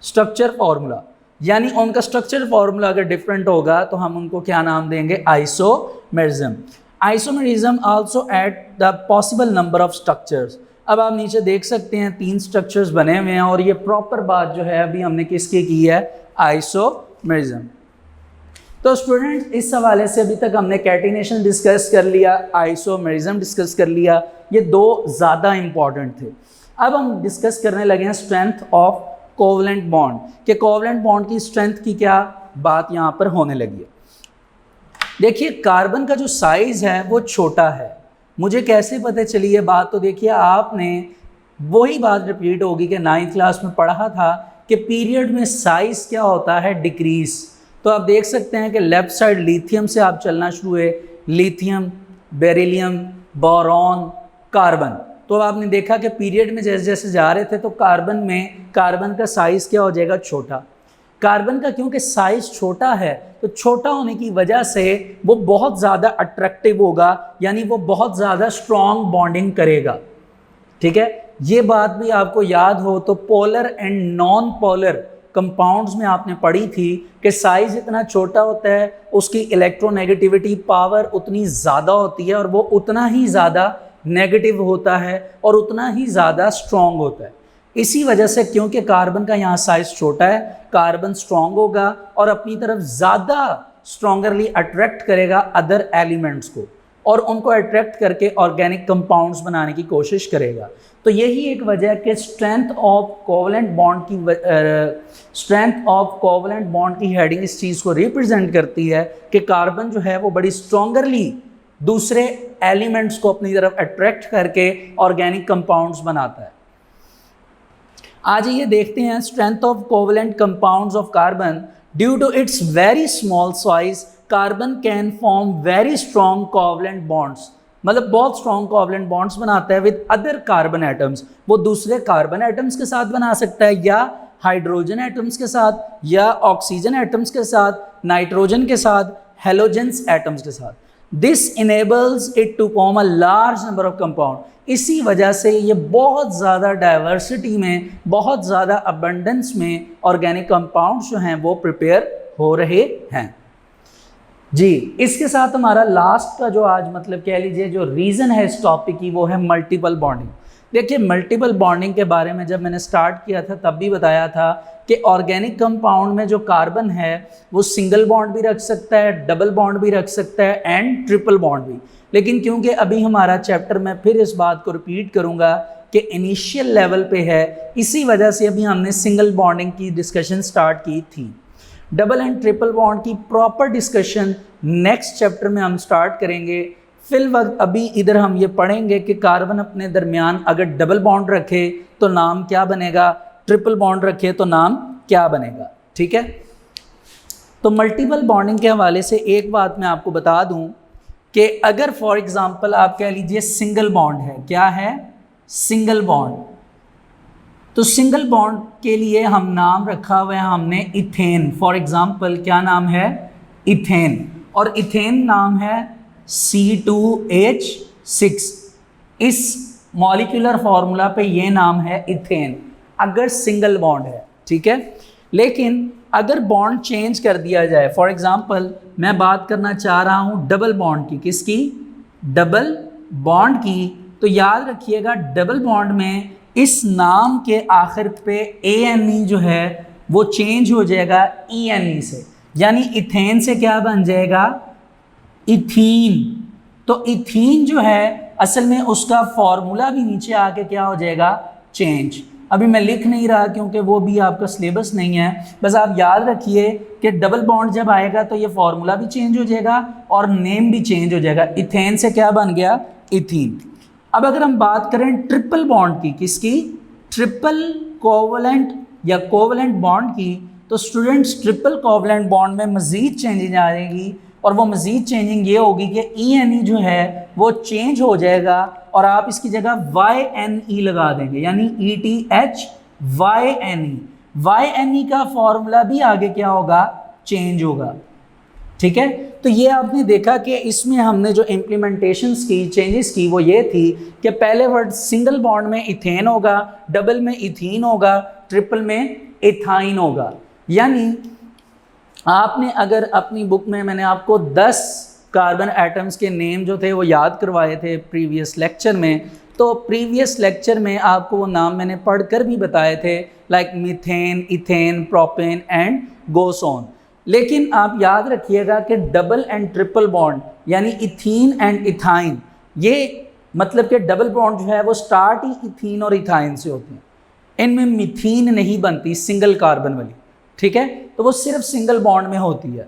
structure formula। यानी उनका स्ट्रक्चर फॉर्मूला अगर डिफरेंट होगा तो हम उनको क्या नाम देंगे? Isomerism. Isomerism also at the possible number of structures. अब आप नीचे देख सकते हैं 3 स्ट्रक्चर्स बने हुए हैं और ये प्रॉपर बात जो है अभी हमने किसकी की है? आइसोमेरिज्म। तो स्टूडेंट इस हवाले से अभी तक हमने कैटिनेशन डिस्कस कर लिया, आइसोमेरिज्म डिस्कस कर लिया, ये 2 ज़्यादा इंपॉर्टेंट थे। अब हम डिस्कस करने लगे हैं स्ट्रेंथ ऑफ कोवलेंट बॉन्ड, कि कोवलेंट बॉन्ड की स्ट्रेंथ की क्या बात यहाँ पर होने लगी है। देखिए कार्बन का जो साइज है वो छोटा है। मुझे कैसे पता चली ये बात? तो देखिए आपने वही बात रिपीट होगी कि 9th क्लास में पढ़ा था कि पीरियड में साइज क्या होता है? डिक्रीज। तो आप देख सकते हैं कि लेफ्ट साइड लिथियम से आप चलना शुरू हुए, लिथियम, बेरिलियम, बोरॉन, कार्बन। तो आपने देखा कि पीरियड में जैसे जैसे जा रहे थे तो कार्बन का साइज़ क्या हो जाएगा? छोटा। कार्बन का क्योंकि साइज छोटा है तो छोटा होने की वजह से वो बहुत ज़्यादा अट्रैक्टिव होगा, यानी वो बहुत ज़्यादा स्ट्रॉन्ग बॉन्डिंग करेगा। ठीक है, ये बात भी आपको याद हो तो polar and non polar compounds में आपने पढ़ी थी कि साइज इतना छोटा होता है, उसकी इलेक्ट्रोनेगेटिविटी पावर उतनी ज़्यादा होती है और वो उतना ही ज़्यादा नेगेटिव होता है और उतना ही ज़्यादा स्ट्रॉन्ग होता है। इसी वजह से क्योंकि कार्बन का यहाँ साइज छोटा है, कार्बन स्ट्रॉन्ग होगा और अपनी तरफ ज़्यादा स्ट्रॉन्गरली अट्रैक्ट करेगा अदर एलिमेंट्स को और उनको अट्रैक्ट करके ऑर्गेनिक कंपाउंड्स बनाने की कोशिश करेगा। तो यही एक वजह है कि स्ट्रेंथ ऑफ कोवलेंट बॉन्ड की हेडिंग इस चीज़ को रिप्रेजेंट करती है कि कार्बन जो है वो बड़ी स्ट्रॉन्गरली दूसरे एलिमेंट्स को अपनी तरफ अट्रैक्ट करके ऑर्गेनिक कंपाउंड्स बनाता है। आज ये देखते हैं strength of covalent compounds of carbon. Due to its very small size carbon can form very strong covalent bonds, मतलब बहुत स्ट्रॉन्ग कोवलेंट बॉन्ड्स बनाता है विद अदर कार्बन एटम्स। वो दूसरे कार्बन एटम्स के साथ बना सकता है या हाइड्रोजन एटम्स के साथ या ऑक्सीजन एटम्स के साथ, नाइट्रोजन के साथ, हेलोजेंस एटम्स के साथ। This enables it to form a large number of compound. इसी वजह से ये बहुत ज़्यादा डाइवर्सिटी में, बहुत ज़्यादा अबंडेंस में ऑर्गेनिक कंपाउंड्स जो हैं वो प्रिपेयर हो रहे हैं। जी, इसके साथ हमारा लास्ट का जो आज मतलब कह लीजिए जो रीज़न है इस टॉपिक की वो है मल्टीपल बॉन्डिंग। देखिए, मल्टीपल बॉन्डिंग के बारे में जब मैंने स्टार्ट किया था तब भी बताया था कि ऑर्गेनिक कंपाउंड में जो कार्बन है वो सिंगल बॉन्ड भी रख सकता है, डबल बॉन्ड भी रख सकता है एंड ट्रिपल बॉन्ड भी। लेकिन क्योंकि अभी हमारा चैप्टर मैं फिर इस बात को रिपीट करूंगा कि इनिशियल लेवल पे है, इसी वजह से अभी हमने सिंगल बॉन्डिंग की डिस्कशन स्टार्ट की थी। डबल एंड ट्रिपल बॉन्ड की प्रॉपर डिस्कशन नेक्स्ट चैप्टर में हम स्टार्ट करेंगे। फिल वक्त अभी इधर हम ये पढ़ेंगे कि कार्बन अपने दरमियान अगर डबल बॉन्ड रखे तो नाम क्या बनेगा, ट्रिपल बॉन्ड रखे तो नाम क्या बनेगा। ठीक है, तो मल्टीपल बॉन्डिंग के हवाले से एक बात मैं आपको बता दूं कि अगर फॉर एग्जांपल आप कह लीजिए सिंगल बॉन्ड है, क्या है, सिंगल बॉन्ड, तो सिंगल बॉन्ड के लिए हम नाम रखा हुआ है हमने इथेन। फॉर एग्जांपल क्या नाम है, इथेन, और इथेन नाम है C2H6। इस मॉलिक्यूलर फार्मूला पे ये नाम है इथेन अगर सिंगल बॉन्ड है। ठीक है, लेकिन अगर बॉन्ड चेंज कर दिया जाए, फॉर एग्जांपल मैं बात करना चाह रहा हूँ डबल बॉन्ड की, किसकी, डबल बॉन्ड की, तो याद रखिएगा डबल बॉन्ड में इस नाम के आखिर पे ANE जो है वो चेंज हो जाएगा ENE से, यानी इथेन से क्या बन जाएगा, इथीन। तो इथीन जो है असल में उसका फॉर्मूला भी नीचे आके क्या हो जाएगा, चेंज। अभी मैं लिख नहीं रहा क्योंकि वो भी आपका सिलेबस नहीं है, बस आप याद रखिए कि डबल बॉन्ड जब आएगा तो ये फॉर्मूला भी चेंज हो जाएगा और नेम भी चेंज हो जाएगा। इथेन से क्या बन गया, इथीन। अब अगर हम बात करें ट्रिपल बॉन्ड की, किसकी, ट्रिपल कोवलेंट या कोवलेंट बॉन्ड की, तो स्टूडेंट्स ट्रिपल कोवलेंट बॉन्ड में मज़ीद चेंजिंग आ जाएगी और वो मज़ीद चेंजिंग ये होगी कि ENE जो है वो चेंज हो जाएगा और आप इसकी जगह YNE लगा देंगे, यानी ETHYNE। YNE का फॉर्मूला भी आगे क्या होगा, चेंज होगा। ठीक है, तो ये आपने देखा कि इसमें हमने जो इम्प्लीमेंटेशंस की, चेंजेस की, वो ये थी कि पहले वर्ड सिंगल बॉन्ड में इथेन होगा, डबल में इथीन होगा, ट्रिपल में इथाइन होगा। यानी आपने अगर अपनी बुक में, मैंने आपको 10 कार्बन एटम्स के नेम जो थे वो याद करवाए थे प्रीवियस लेक्चर में, तो प्रीवियस लेक्चर में आपको वो नाम मैंने पढ़कर भी बताए थे, like methane, ethane, propane and goes on. लेकिन आप याद रखिएगा कि डबल एंड ट्रिपल बॉन्ड यानी इथीन एंड इथाइन, ये मतलब कि डबल बॉन्ड जो है वो स्टार्ट ही इथीन और इथाइन से होते हैं, इनमें मिथीन नहीं बनती, सिंगल कार्बन वाली। ठीक है, तो वो सिर्फ सिंगल बॉन्ड में होती है।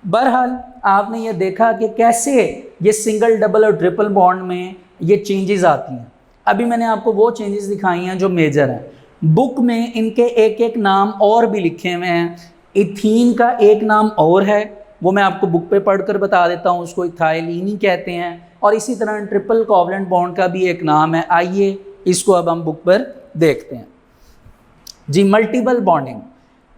बहरहाल आपने ये देखा कि कैसे ये सिंगल, डबल और ट्रिपल बॉन्ड में ये चेंजेस आती हैं। अभी मैंने आपको वो चेंजेस दिखाई हैं जो मेजर हैं। बुक में इनके एक एक नाम और भी लिखे हुए हैं। इथीन का एक नाम और है, वो मैं आपको बुक पे पढ़कर बता देता हूँ, उसको इथाइलिनी कहते हैं। और इसी तरह ट्रिपल कोवलेंट बॉन्ड का भी एक नाम है, आइए इसको अब हम बुक पर देखते हैं। जी, multiple bonding.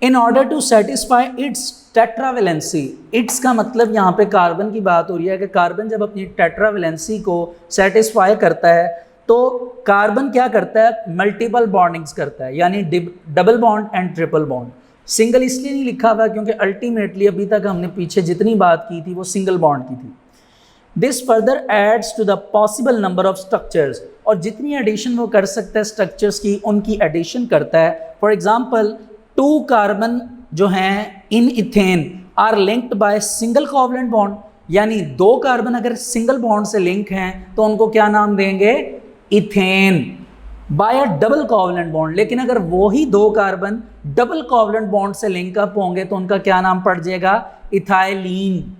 In order to satisfy its tetravalency, its का मतलब यहाँ पे कार्बन की बात हो रही है कि कार्बन जब अपनी टेट्रावेलेंसी को सेटिस्फाई करता है तो कार्बन क्या करता है, मल्टीपल बॉन्डिंग्स करता है, यानी double bond and triple bond. Single इसलिए नहीं लिखा हुआ क्योंकि अल्टीमेटली अभी तक हमने पीछे जितनी बात की थी वो सिंगल बॉन्ड की थी। This further adds to the possible number of structures, और जितनी एडिशन वो कर सकता है स्ट्रक्चर्स की उनकी एडिशन करता है। फॉर एग्जाम्पल 2 कार्बन जो हैं in ethane are linked by single covalent bond, यानी 2 कार्बन अगर सिंगल बॉन्ड से लिंक हैं तो उनको क्या नाम देंगे, ethane, by a double covalent bond. लेकिन अगर वही 2 कार्बन डबल कोवलेंट बॉन्ड से लिंक अप होंगे तो उनका क्या नाम पड़ जाएगा, इथाइलीन,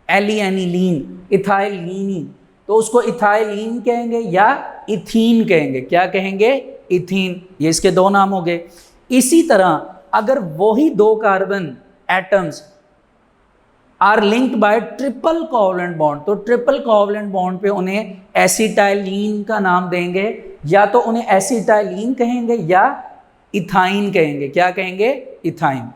एलियनिलीन, इथाइलीन। तो उसको इथाइलीन कहेंगे या इथीन कहेंगे, क्या कहेंगे, इथीन। ये इसके 2 नाम हो गए। इसी तरह अगर वही 2 carbon atoms are linked by triple covalent bond, तो ट्रिपल कोवलेंट बॉन्ड पे उन्हें एसिटाइलीन का नाम देंगे, या तो उन्हें एसिटाइलीन कहेंगे या इथाइन कहेंगे, क्या कहेंगे, इथाइन।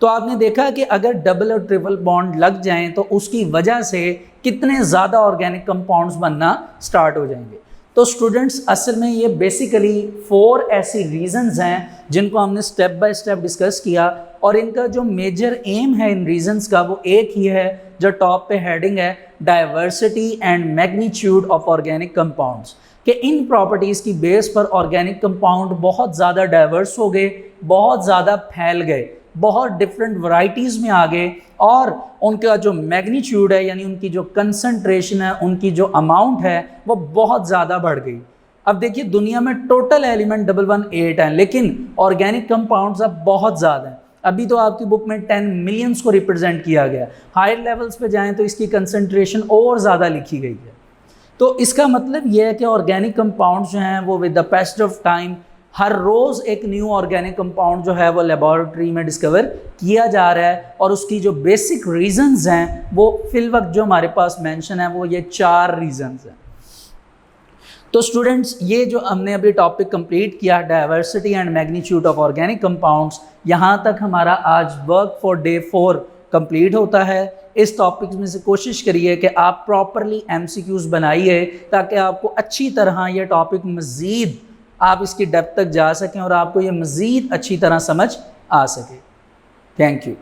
तो आपने देखा कि अगर डबल और ट्रिपल बॉन्ड लग जाएं तो उसकी वजह से कितने ज़्यादा ऑर्गेनिक कंपाउंड्स बनना स्टार्ट हो जाएंगे। तो स्टूडेंट्स असल में ये बेसिकली 4 ऐसी रीजंस हैं जिनको हमने स्टेप बाय स्टेप डिस्कस किया, और इनका जो मेजर एम है इन रीजंस का वो एक ही है जो टॉप पे हेडिंग है, diversity and magnitude of organic compounds, कि इन प्रॉपर्टीज़ की बेस पर ऑर्गेनिक कंपाउंड बहुत ज़्यादा डाइवर्स हो गए, बहुत ज़्यादा फैल गए, बहुत डिफरेंट वैरायटीज़ में आ गए, और उनका जो मैग्नीट्यूड है यानी उनकी जो कंसंट्रेशन है, उनकी जो अमाउंट है वो बहुत ज़्यादा बढ़ गई। अब देखिए दुनिया में टोटल एलिमेंट 118 हैं, लेकिन ऑर्गेनिक कंपाउंड्स अब बहुत ज़्यादा हैं। अभी तो आपकी बुक में 10 मिलियंस को रिप्रेजेंट किया गया, हायर लेवल्स पे जाएं तो इसकी कंसंट्रेशन और ज़्यादा लिखी गई है। तो इसका मतलब यह है कि ऑर्गेनिक कंपाउंड्स जो हैं वो with the passage of time हर रोज़ एक न्यू ऑर्गेनिक कंपाउंड जो है वो लेबॉरेटरी में डिस्कवर किया जा रहा है, और उसकी जो बेसिक रीजंस हैं वो फिल वक्त जो हमारे पास मेंशन है वो ये 4 रीजंस हैं। तो स्टूडेंट्स ये जो हमने अभी टॉपिक कंप्लीट किया, diversity and magnitude of organic compounds, यहाँ तक हमारा आज वर्क फॉर डे 4 कंप्लीट होता है। इस टॉपिक में से कोशिश करिए कि आप प्रॉपरली MCQs बनाइए ताकि आपको अच्छी तरह ये टॉपिक मज़ीद आप इसकी डेप्थ तक जा सकें और आपको ये मज़ीद अच्छी तरह समझ आ सके। Thank you.